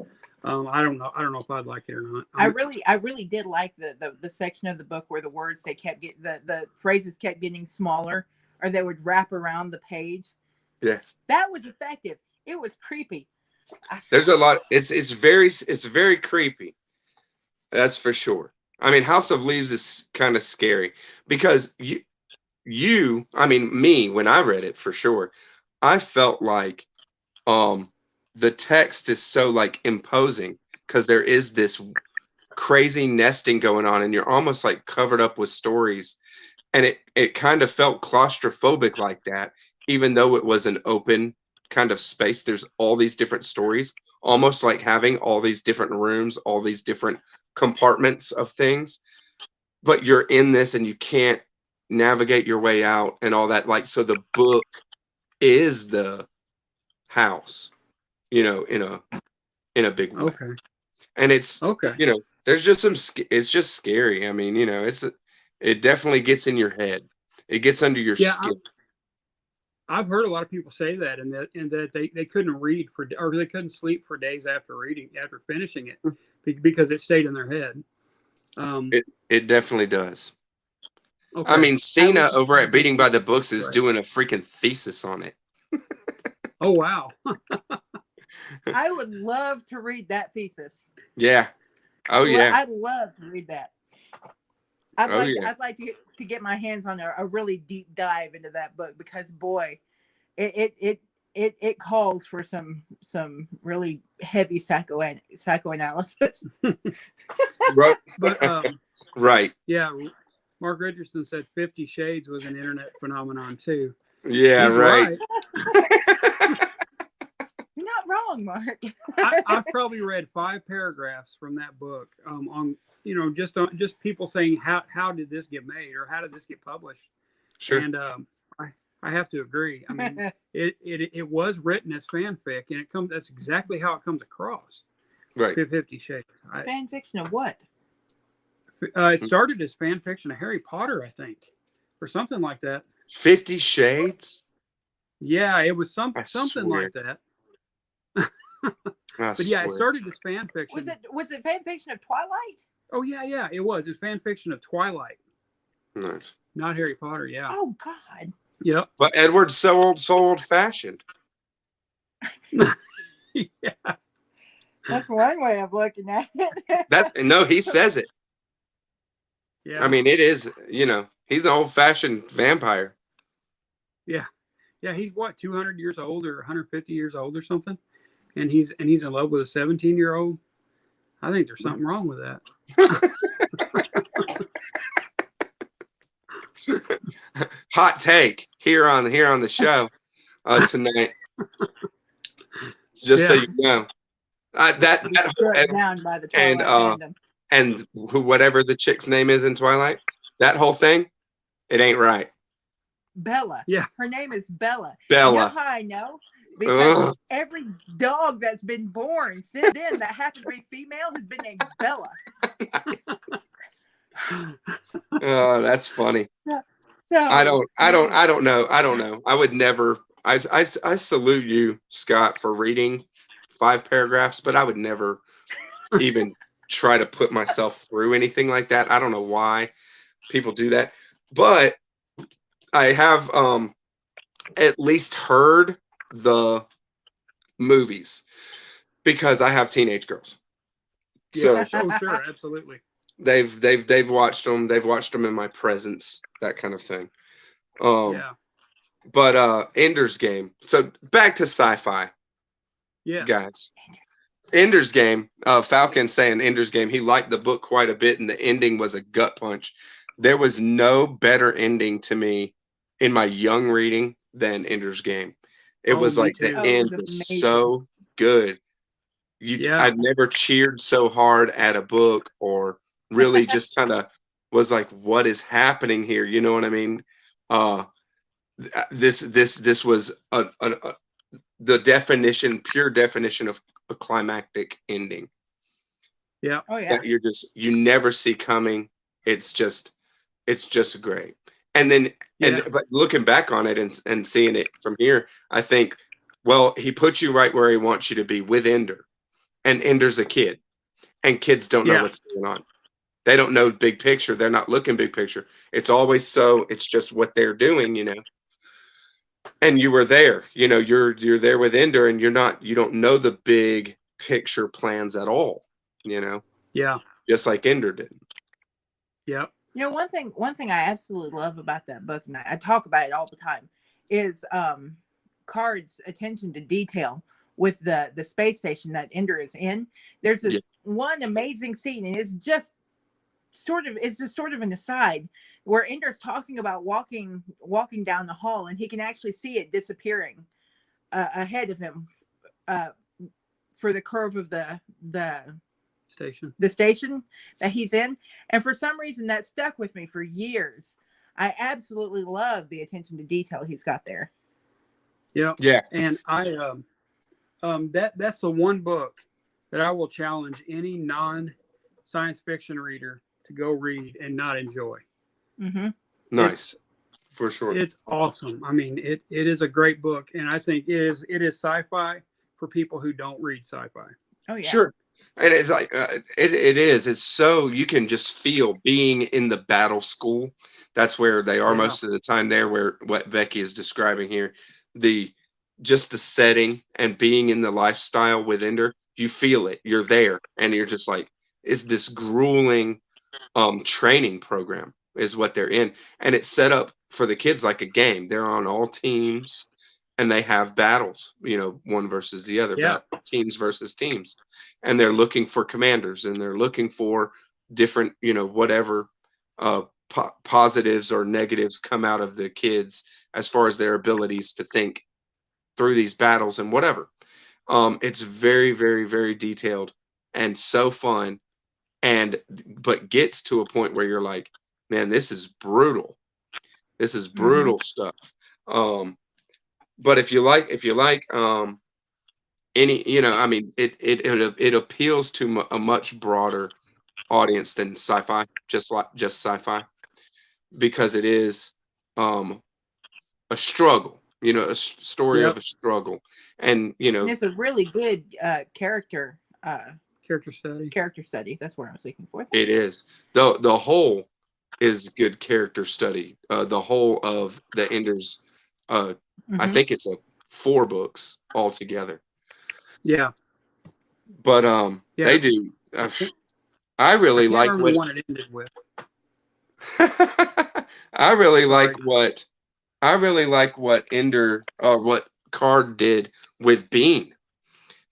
I don't know if I'd like it or not. I really did like the section of the book where the words the phrases kept getting smaller, or they would wrap around the page. Yeah. That was effective. It was creepy. There's a lot. It's very creepy. That's for sure. I mean, House of Leaves is kind of scary because I mean, me, when I read it, for sure, I felt like the text is so like imposing because there is this crazy nesting going on, and you're almost like covered up with stories, and it kind of felt claustrophobic like that, even though it was an open kind of space. There's all these different stories, almost like having all these different rooms, all these different compartments of things, but you're in this and you can't navigate your way out and all that. Like, so the book is the house, you know, in a big way. Okay. And it's you know, there's just it's just scary. I mean, you know, it definitely gets in your head. It gets under your skin. I've heard a lot of people say that, and that they couldn't read or they couldn't sleep for days after finishing it because it stayed in their head. It definitely does. Okay. I mean, Cena over at Beating by the Books is doing a freaking thesis on it. Oh, wow. I would love to read that thesis. Yeah. Oh, yeah. I'd love to read that. I'd like to get my hands on a really deep dive into that book, because boy, it calls for some really heavy psychoanalysis. Right. But right. Yeah, Mark Richardson said 50 Shades was an internet phenomenon too. Yeah, He's right. You're not wrong, Mark. I've probably read 5 paragraphs from that book on, you know, just people saying how did this get made, or how did this get published. Sure. And I have to agree. I mean, it was written as fanfic, and that's exactly how it comes across. Right. 50 Shades. Fan fiction of what? It started as fan fiction of Harry Potter, I think, or something like that. 50 Shades? Yeah, it was something like that. But yeah, it started as fan fiction. Was it fan fiction of Twilight? Oh yeah, it was. It's fan fiction of Twilight. Nice. Not Harry Potter, yeah. Oh God. Yep. But Edward's so old fashioned. Yeah. That's one way of looking at it. No, he says it. Yeah. I mean, it is, you know, he's an old fashioned vampire. Yeah. Yeah, he's what, 200 years old or 150 years old or something? And he's in love with a 17-year-old. I think there's something wrong with that. Hot take here on the show tonight. Just so you know, down by the Twilight and whatever the chick's name is in Twilight, that whole thing, it ain't right. Bella. Yeah, her name is Bella. Bella. You know how I know? Because every dog that's been born since then that happened to be female has been named Bella. Oh, that's funny. So, I don't know. I would never. I salute you, Scott, for reading 5 paragraphs, but I would never even try to put myself through anything like that. I don't know why people do that, but I have at least heard the movies because I have teenage girls. Yeah, so sure, absolutely. They've watched them. They've watched them in my presence, that kind of thing. Yeah. But Ender's Game. So back to sci-fi, Yes. guys. Ender's Game. Falcon saying Ender's Game. He liked the book quite a bit, and the ending was a gut punch. There was no better ending to me in my young reading than Ender's Game. It Oh, was me like the too. Oh, it end was was amazing. so good. Yeah. I'd never cheered so hard at a book, or really just kind of was like, what is happening here? You know what I mean? Uh, this was the definition, pure definition of a climactic ending Yeah. Oh yeah. that you never see coming. It's just great. And then Yeah. but looking back on it and seeing it from here, I think, well, he put you right where he wants you to be with Ender. And Ender's a kid, and kids don't know Yeah. what's going on. They don't know big picture. They're not looking big picture. It's always it's just what they're doing, And you were there, you're there with Ender, and you don't know the big picture plans at all, Yeah. just like Ender did. Yeah. One thing I absolutely love about that book, and I talk about it all the time, is Card's attention to detail with the space station that Ender is in. There's this one amazing scene, and it's just sort of an aside where Ender's talking about walking down the hall, and he can actually see it disappearing ahead of him for the curve of the station that he's in. And for some reason that stuck with me for years. I absolutely love the attention to detail he's got there. Yeah. Yeah. And I that's the one book that I will challenge any non-science fiction reader to go read and not enjoy. Mm-hmm. Nice. For sure. It's awesome. I mean, it is a great book, and I think it is sci-fi for people who don't read sci-fi. Oh yeah. Sure. And it's like it's so you can just feel being in the battle school. That's where they are most of the time there, where what Becky is describing here, just the setting and being in the lifestyle with Ender, you feel it. You're there, and you're just like, it's this grueling training program is what they're in, and it's set up for the kids like a game. They're on all teams, and they have battles, one versus the other, teams versus teams, and they're looking for commanders, and they're looking for different, whatever positives or negatives come out of the kids as far as their abilities to think through these battles and whatever. It's very, very, very detailed and so fun, but gets to a point where you're like, man, this is brutal. This is brutal stuff. But if you like any, I mean, it appeals to a much broader audience than sci-fi, just sci-fi, because it is a struggle, a story of a struggle, and and it's a really good character study. That's what I was looking for. It is the whole is good character study. The whole of the Ender's. I think it's 4 books altogether. Yeah. But they do. I really like what one it ended with. I really like what Ender what Card did with Bean,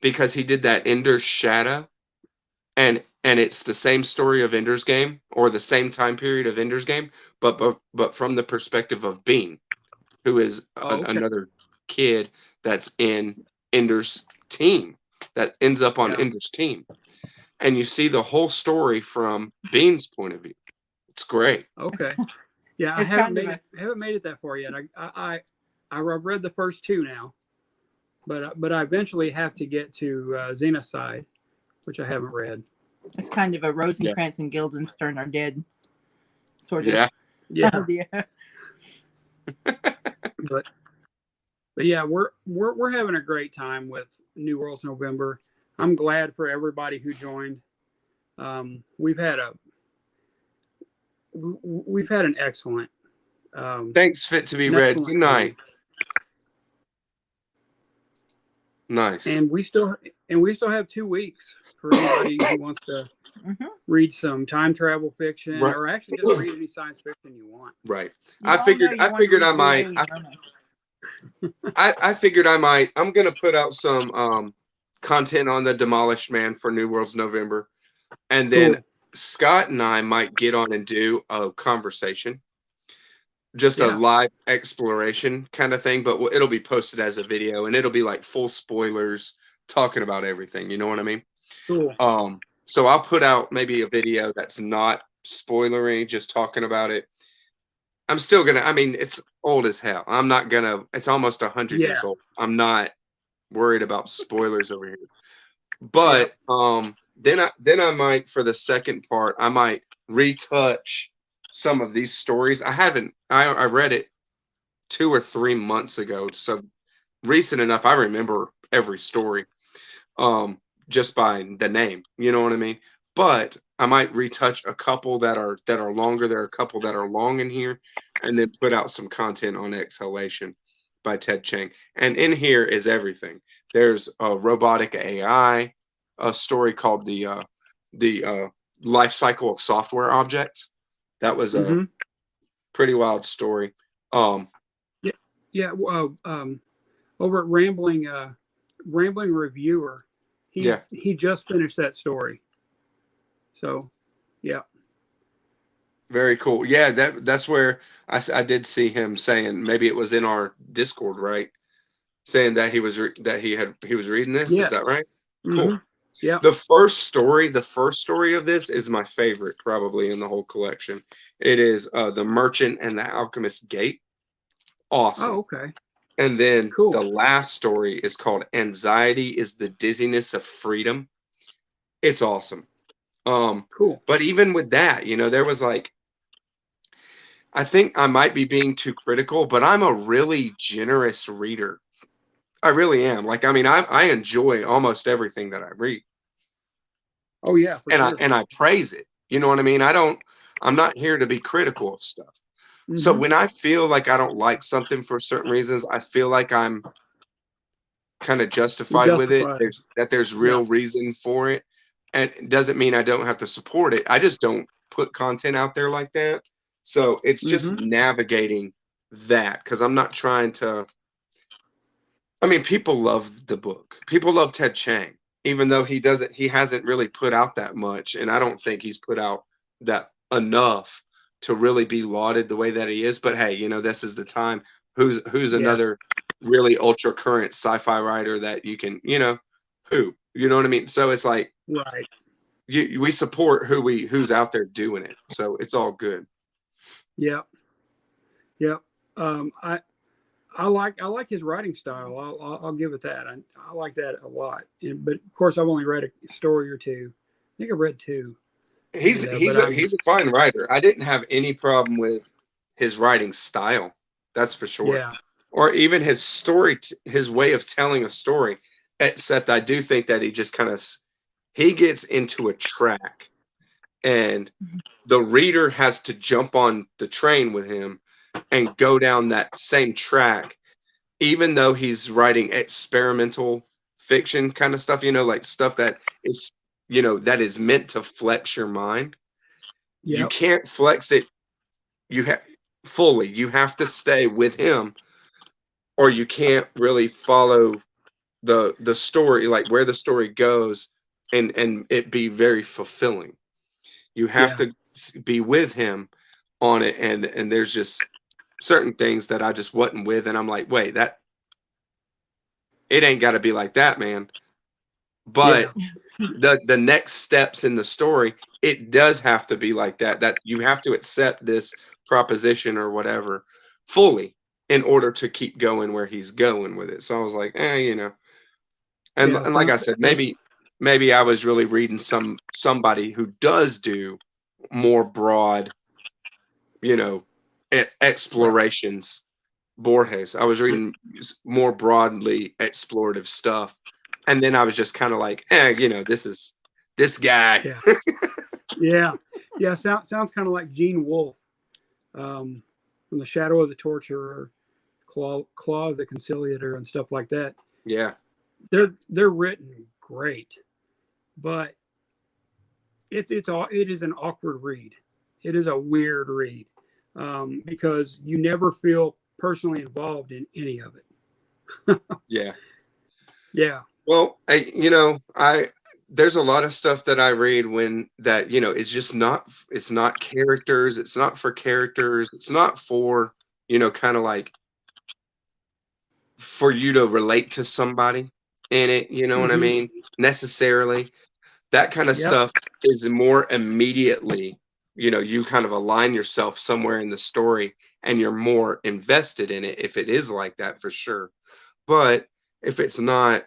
because he did that Ender's Shadow, and it's the same story of Ender's Game, or the same time period of Ender's Game, but from the perspective of Bean, who is another kid that's in Ender's team, that ends up on Ender's team, and you see the whole story from Bean's point of view. It's great. Okay. Yeah, I haven't made it that far yet. I read the first 2 now, but I eventually have to get to Xenocide, which I haven't read. It's kind of a Rosencrantz and Guildenstern are dead sort of idea. But yeah, we're having a great time with New Worlds November. I'm glad for everybody who joined. We've had an excellent. Thanks, Fit to be read. Good night. Nice. And we still have 2 weeks for anybody who wants to read some time travel fiction, Right. or actually just read any science fiction you want. Right. You I all know figured you I want to figured read I your might alien romance. I figured I might. I'm gonna put out some content on the Demolished Man for New Worlds November, and then Cool. Scott and I might get on and do a conversation, just a Yeah. live exploration kind of thing. But it'll be posted as a video, and it'll be like full spoilers, talking about everything. You know what I mean? Cool. So I'll put out maybe a video that's not spoilery, just talking about it. I'm still gonna. I mean, it's old as hell. I'm not gonna. It's almost 100 Yeah. years old. I'm not worried about spoilers over here. But then I might, for the second part, I might retouch some of these stories. I read it 2 or 3 months ago, so recent enough I remember every story just by the name. You know what I mean? But I might retouch a couple that are longer. There are a couple that are long in here, and then put out some content on Exhalation by Ted Chiang. And in here is everything. There's a robotic AI, a story called the life cycle of software objects. That was a pretty wild story. Yeah. Over at Rambling Reviewer, he just finished that story. So, yeah. Very cool. Yeah, that's where I did see him saying, maybe it was in our Discord, right? Saying that he was reading this. Yeah. Is that right? Cool. Yeah. The first story of this is my favorite probably in the whole collection. It is The Merchant and the Alchemist Gate. Awesome. Oh, okay. And then Cool. the last story is called Anxiety is the Dizziness of Freedom. It's awesome. Cool. But even with that, there was like, I think I might be being too critical, but I'm a really generous reader. I really am. Like, I mean, I enjoy almost everything that I read. Oh yeah, for sure. And I praise it. You know what I mean? I'm not here to be critical of stuff. So when I feel like I don't like something for certain reasons, I feel like I'm kind of justified with it. There's real reason for it. And it doesn't mean I don't have to support it. I just don't put content out there like that. So it's just navigating that, because I'm not trying to. I mean, people love the book. People love Ted Chiang, even though he hasn't really put out that much. And I don't think he's put out that enough to really be lauded the way that he is. But hey, this is the time. Who's another really ultra current sci-fi writer that you can, who, you know what I mean? So it's like, right. We support who's out there doing it. So it's all good. Yeah. Yeah. I like his writing style. I'll give it that. I like that a lot. But of course, I've only read a story or two. I think I read 2. He's a fine writer. I didn't have any problem with his writing style. That's for sure. Yeah. Or even his story, his way of telling a story. Except I do think that he just kind of he gets into a track, and the reader has to jump on the train with him and go down that same track, even though he's writing experimental fiction kind of stuff, like stuff that is, that is meant to flex your mind. Yep. You can't flex it. You have to stay with him, or you can't really follow the story, like where the story goes, and it be very fulfilling. You have to be with him on it, and there's just certain things that I just wasn't with, and I'm like, wait, that it ain't got to be like that, man. But the next steps in the story, it does have to be like that. That you have to accept this proposition or whatever fully in order to keep going where he's going with it. So I was like, and like I said, maybe I was really reading somebody who does do more broad, explorations. Borges. I was reading more broadly explorative stuff, and then I was just kind of like, this guy. Yeah. Sounds kind of like Gene Wolfe, from The Shadow of the Torturer, Claw of the Conciliator, and stuff like that. Yeah, they're written great, but it is an awkward read. It is a weird read, because you never feel personally involved in any of it. Yeah. Yeah. Well, there's a lot of stuff that I read when that, it's just not, it's not characters, it's not for characters, it's not for, kind of like for you to relate to somebody in it, you know what I Hmm. mean? Necessarily. That kind of Yep. stuff is more immediately, you kind of align yourself somewhere in the story and you're more invested in it if it is like that, for sure. But if it's not,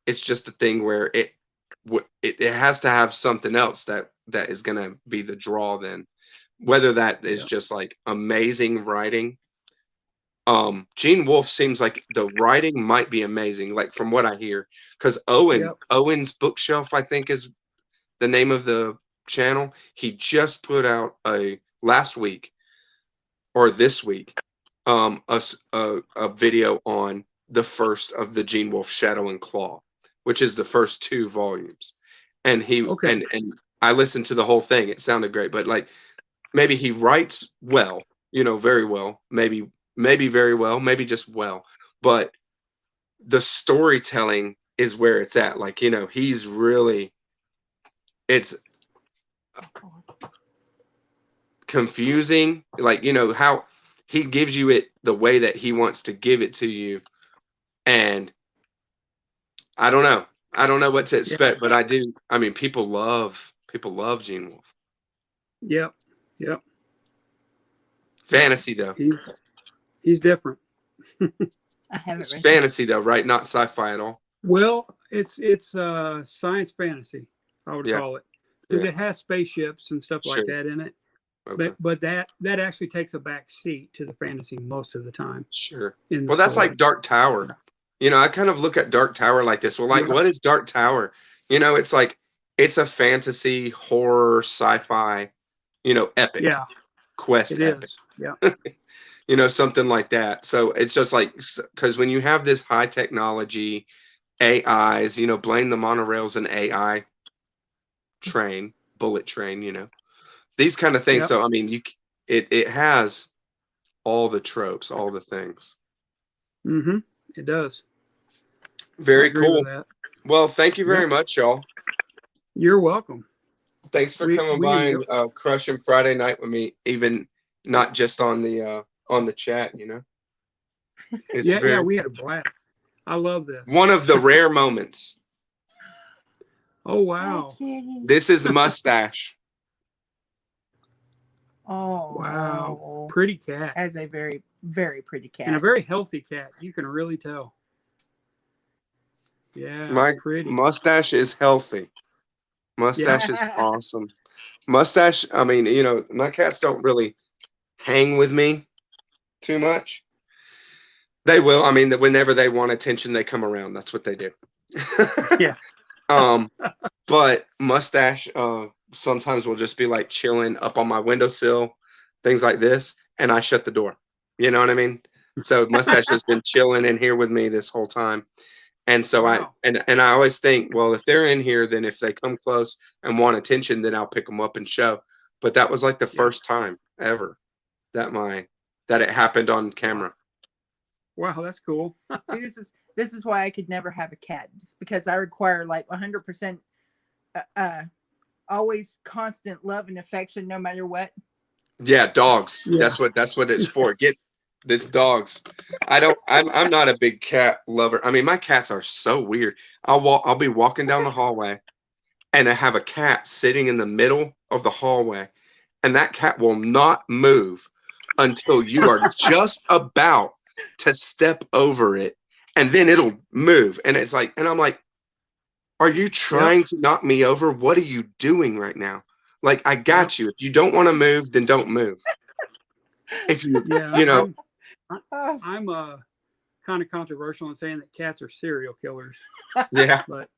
it's just a thing where it has to have something else that is going to be the draw then, whether that is Yep. just like amazing writing. Gene Wolfe seems like the writing might be amazing, like from what I hear, because Yep. Owen's Bookshelf, I think, is the name of the channel. He just put out a last week or this week, a video on the first of the Gene Wolfe Shadow and Claw, which is the first 2 volumes. And Okay. and I listened to the whole thing. It sounded great, but like maybe he writes well, very well, maybe very well, maybe just well, but the storytelling is where it's at. Like, he's really, it's confusing, like, how he gives you it the way that he wants to give it to you. And I don't know what to Yeah. expect, but I mean, people love Gene Wolfe. Yep. Yep. Fantasy though. He's different. I haven't It's read fantasy though, right? Not sci-fi at all. Well, it's science fantasy, I would Yeah. call it, because Yeah. it has spaceships and stuff Sure. like that in it. Okay. But that actually takes a back seat to the fantasy most of the time Sure. in the Well, that's story. like Dark Tower. I kind of look at Dark Tower like this. Well, like, Yeah. what is Dark Tower? It's like, it's a fantasy, horror, sci-fi, epic, Yeah, quest it epic, is. Yeah. something like that. So it's just like, because when you have this high technology, AIs, blame the monorails and AI train, bullet train, these kind of things. Yep. So, I mean, it has all the tropes, all the things. Mm-hmm. It does. I Very agree cool. with that. Well, thank you very Yep. much, y'all. You're welcome. Thanks for We- coming we by enjoy- and crushing Friday night with me, even not just on the chat. It's Yeah, we had a blast. I love this. one of the rare moments. Oh wow. Kitty. This is Mustache. Oh Wow. Pretty cat. As a very, very pretty cat. And a very healthy cat. You can really tell. Yeah, My pretty. Mustache is healthy. Mustache is awesome. Mustache, I mean, my cats don't really hang with me too much. They will. I mean, whenever they want attention, they come around. That's what they do. Yeah. But Mustache sometimes will just be like chilling up on my windowsill, things like this, and I shut the door. You know what I mean? So Mustache has been chilling in here with me this whole time. And so Wow. I always think, well, if they're in here, then if they come close and want attention, then I'll pick them up and show. But that was like the first time ever that it happened on camera. Wow, that's cool. See, this is why I could never have a cat, just because I require like 100% always constant love and affection no matter what. Yeah, dogs. Yeah. That's what it's for. Get this dogs. I'm not a big cat lover. I mean, my cats are so weird. I'll be walking down the hallway and I have a cat sitting in the middle of the hallway, and that cat will not move until you are just about to step over it, and then it'll move. And it's like, and I'm like, are you trying to knock me over? What are you doing right now? Like, I got you. If you don't want to move, then don't move. If you, I'm kind of controversial in saying that cats are serial killers. Yeah. But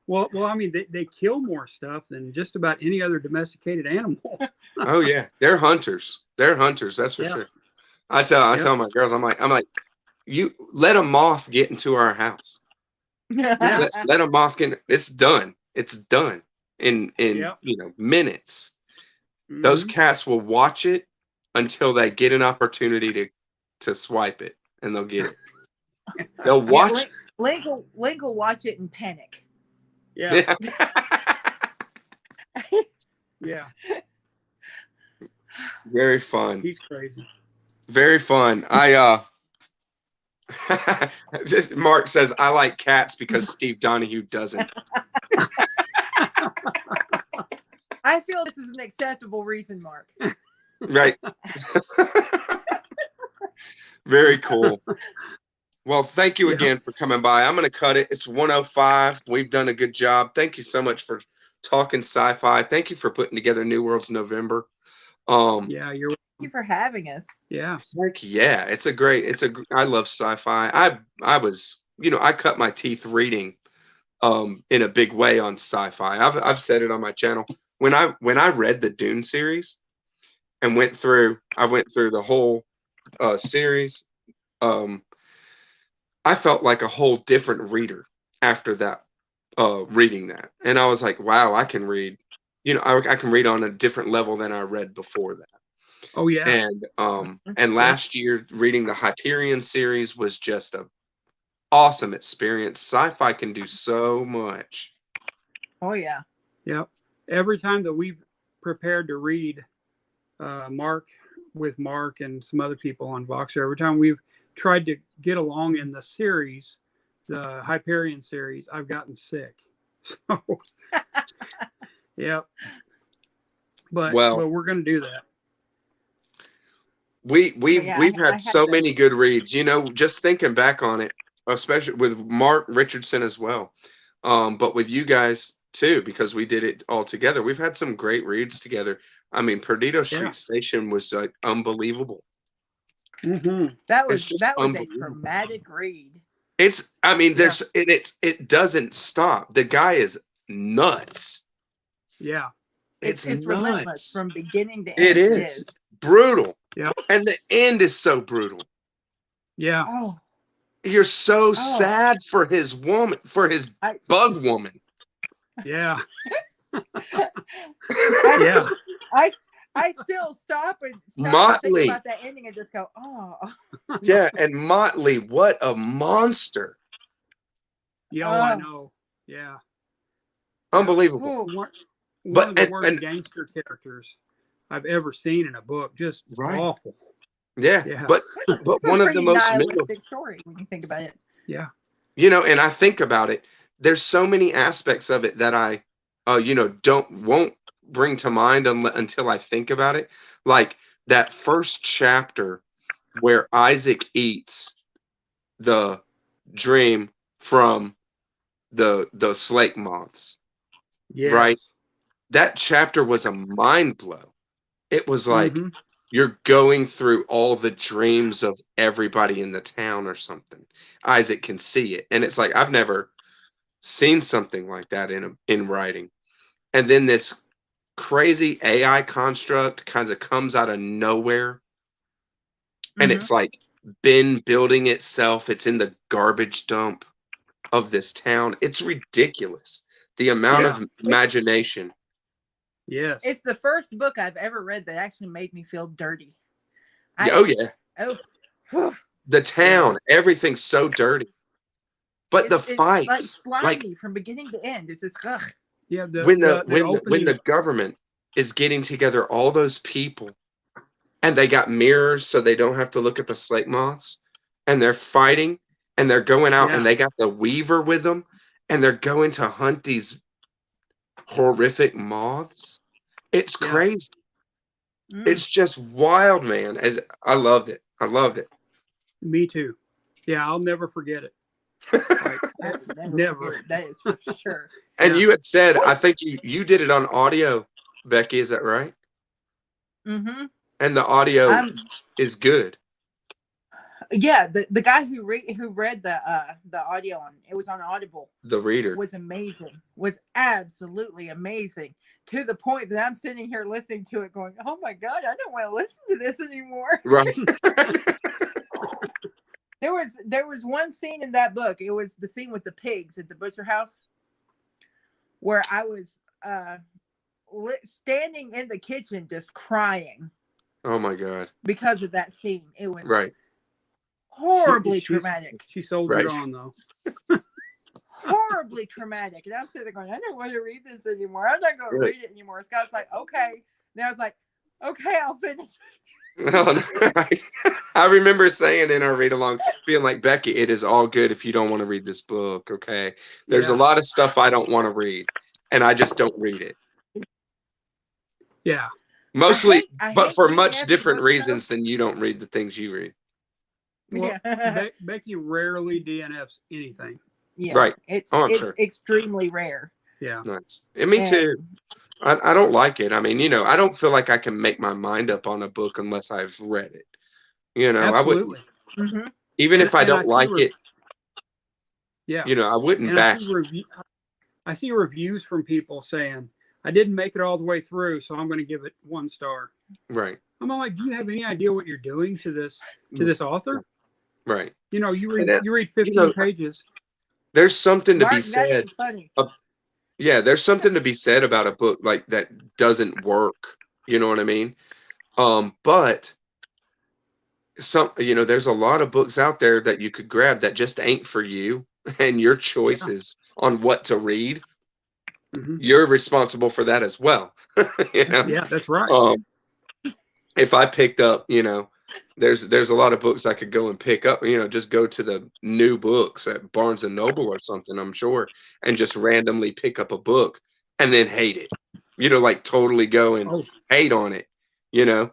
well, I mean, they kill more stuff than just about any other domesticated animal. Oh yeah, they're hunters. They're hunters. That's for sure. I tell my girls, I'm like, you let a moth get into our house. Let a moth get. It's done. It's done in Yep. minutes. Those Mhm. cats will watch it until they get an opportunity to swipe it, and they'll get it. They'll Yeah, watch. Link will watch it and panic. Yeah. Yeah. Yeah. Very fun. He's crazy. Very fun. Mark says I like cats because Steve Donahue doesn't. I feel this is an acceptable reason, Mark. Right. Very cool. Well, thank you Yeah. again for coming by. I'm going to cut it. It's 1:05. We've done a good job. Thank you so much for talking sci-fi. Thank you for putting together New Worlds November. Yeah, you're. Thank you for having us. Yeah. Heck yeah, I love sci-fi. I was, I cut my teeth reading in a big way on sci-fi. I've said it on my channel. When I read the Dune series and I went through the whole series, I felt like a whole different reader after that, reading that. And I was like, wow, I can read, I can read on a different level than I read before that. Oh yeah. And last year reading the Hyperion series was just a awesome experience. Sci-fi can do so much. Oh yeah. Yep. Every time that we've prepared to read Mark and some other people on Voxer, every time we've tried to get along in the series, the Hyperion series, I've gotten sick. So, yep. But we're going to do that. We've I had so to. many good reads. Just thinking back on it, especially with Mark Richardson as well, but with you guys too, because we did it all together. We've had some great reads together. I mean, Perdido Street Station was like unbelievable. Mm-hmm. That was a traumatic read. It doesn't stop. The guy is nuts. Yeah. It's nuts. Relentless from beginning to end. It is brutal. Yeah. And the end is so brutal. Yeah. Oh. You're so sad for his woman, for his bug woman. Yeah. Yeah. I still stop and think about that ending and just go, oh. Yeah, and Motley, what a monster. Yeah, I know. Yeah. Unbelievable. One of the worst gangster characters I've ever seen in a book. Just awful. Yeah. But one of the most nihilistic story when you think about it. Yeah. And I think about it, there's so many aspects of it that I won't bring to mind until I think about it. Like that first chapter where Isaac eats the dream from the slake moths. Yes. Right? That chapter was a mind blow. It was like you're going through all the dreams of everybody in the town or something. Isaac can see it. And it's like, I've never seen something like that in writing. And then this crazy AI construct kind of comes out of nowhere. And it's like been building itself. It's in the garbage dump of this town. It's ridiculous. The amount of imagination. Yes. It's the first book I've ever read that actually made me feel dirty. The town, everything's so dirty. But the fights, it's like slimy from beginning to end. It's just ugh. Yeah, when the government is getting together all those people, and they got mirrors so they don't have to look at the slake moths, and they're fighting, and they're going out, and they got the Weaver with them, and they're going to hunt these horrific moths. It's crazy. It's just wild, man. I loved it. Me too. Yeah, I'll never forget it. Never. That is for sure. And you had said, I think you did it on audio, Becky. Is that right? Mm-hmm. And the audio is good. Yeah, the guy who read the audio it was on Audible. The reader was amazing. Was absolutely amazing, to the point that I'm sitting here listening to it, going, "Oh my God, I don't want to listen to this anymore." Right. There was one scene in that book. It was the scene with the pigs at the butcher house. where I was standing in the kitchen just crying Oh my God. because of that scene. It was Right. horribly traumatic. She soldiered Right. on though. Horribly traumatic. And I'm sitting there going, I don't want to read this anymore. I'm not going to Right. read it anymore. Scott's like, okay. And I was like, okay, I'll finish. I remember saying in our read along, being like, Becky, it is all good if you don't want to read this book. Okay. There's a Yeah. lot of stuff I don't want to read, and I just don't read it. Yeah. Mostly, I but hate for reading much every different book, reasons than you don't read the things you read. Well, Yeah. Becky rarely DNFs anything. Yeah. Right. It's Oh, I'm it's sure. extremely rare. Yeah. Nice. And me And too. I don't like it. I mean, I don't feel like I can make my mind up on a book unless I've read it. I wouldn't, Absolutely. mhm. even if I And I don't see like it, yeah. I wouldn't And bash it. I see reviews from people saying, I didn't make it all the way through, so I'm going to give it 1 star. Right. I'm like, do you have any idea what you're doing to this author? Right. You And read 15 pages. there's something to be Mark, that said. ain't funny. Yeah, there's something to be said about a book like that doesn't work. You know what I mean? But there's a lot of books out there that you could grab that just ain't for you, and your choices on what to read, Mhm. you're responsible for that as well. Yeah, that's right. If I picked up, there's a lot of books I could go and pick up, just go to the new books at Barnes and Noble or something, I'm sure, and just randomly pick up a book and then hate it. Like totally go and Oh, hate on it, you know.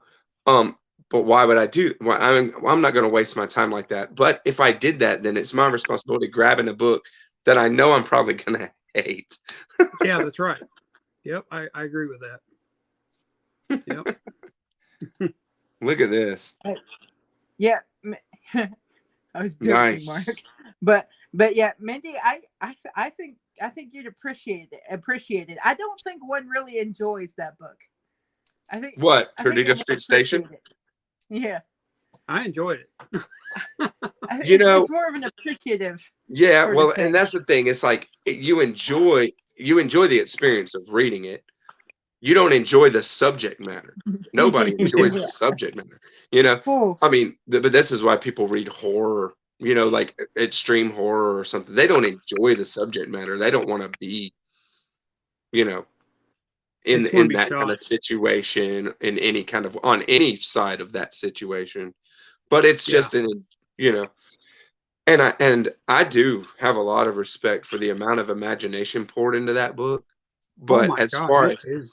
But why would I do? Well, I'm not going to waste my time like that. But if I did that, then it's my responsibility grabbing a book that I know I'm probably going to hate. yeah, that's right. Yep, I agree with that. Yep. Look at this. Yeah. I was joking, Nice. Mark. But yeah, Mindy, I think you'd appreciate it. I don't think one really enjoys that book. I think Perdido one Street Station? appreciate it. Yeah. I enjoyed it. I think You know- it's more of an appreciative. Yeah, sort of well, thing. and that's the thing. It's like you enjoy the experience of reading it. You don't enjoy the subject matter. Nobody enjoys the subject matter. Oh, I mean, but this is why people read horror, like extreme horror or something. They don't enjoy the subject matter. They don't want to be, in just wanna be that kind of shocked. situation, in any kind of on any side of that situation. But it's just and I do have a lot of respect for the amount of imagination poured into that book. But oh my as God, far me as too.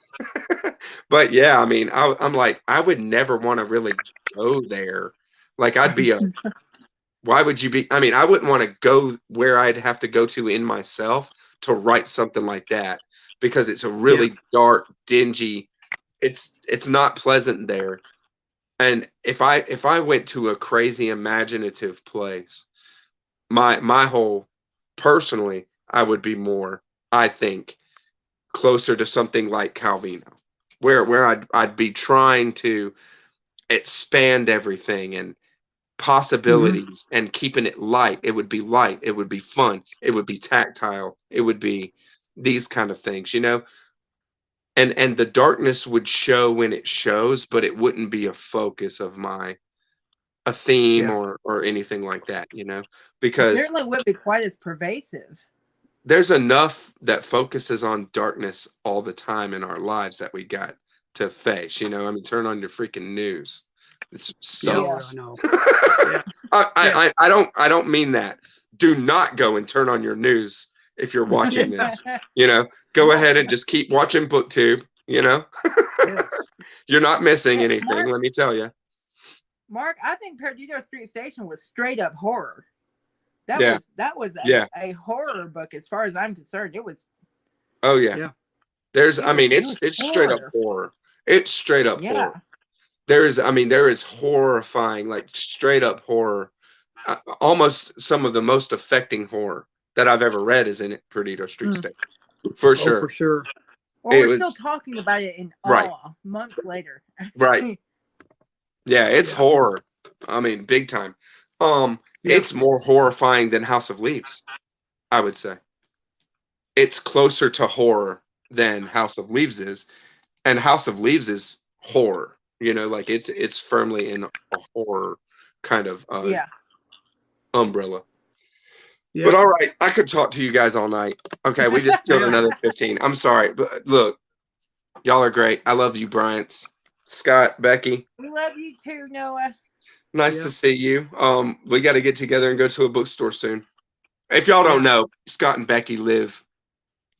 but yeah, I mean, I'm like, I would never want to really go there. Like, I'd be why would you be? I mean, I wouldn't want to go where I'd have to go to in myself to write something like that, because it's a really dark, dingy. It's not pleasant there. And if I went to a crazy imaginative place, my whole personally, I would be more, I think, closer to something like Calvino, where I'd be trying to expand everything and possibilities and keeping it light. It would be light. It would be fun. It would be tactile. It would be these kind of things, and the darkness would show when it shows, but it wouldn't be a focus of a theme Yeah. or anything like that, it because certainly would be quite as pervasive. there's enough that focuses on darkness all the time in our lives that we got to face. I mean, turn on your freaking news. It Yeah, sucks. I know. I don't mean that. Do not go and turn on your news if you're watching this. Go ahead and just keep watching BookTube. Yes. You're not missing Hey, anything. Mark- Let me tell you. Mark, I think Perdido Street Station was straight up horror. Yeah. That was Yeah. a horror book as far as I'm concerned. It was. Oh yeah. Yeah. There's. It I mean, was it's straight up horror. It's straight up Yeah. horror. There is horrifying, like straight up horror. Almost some of the most affecting horror that I've ever read is in Perdido Street Station, for sure. Oh, for sure. Well, It we're still was- talking about it in Right. awe months later. Right. Yeah, it's Yeah. horror. I mean, big time. Yeah. It's more horrifying than House of Leaves, I would say. it's closer to horror than House of Leaves is, and House of Leaves is horror. You know, like it's firmly in a horror kind of Yeah. umbrella. Yeah. But all right, I could talk to you guys all night. Okay, we just killed Yeah. another 15. I'm sorry, but look, y'all are great. I love you, Bryants. Scott, Becky, We love you too, Noah. nice Yeah. to see you. We got to get together and go to a bookstore soon. If y'all don't know, Scott and Becky live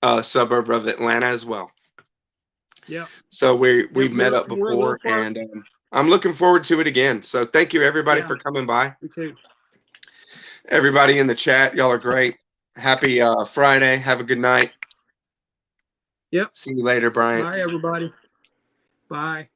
a suburb of Atlanta as well. Yeah. So we've met we're- up we're a little before, far- and I'm looking forward to it again. So thank you everybody Yeah. for coming by. Me too. Everybody in the chat, y'all are great. Happy Friday. Have a good night. Yep. See you later, Bryant. Bye, everybody. Bye.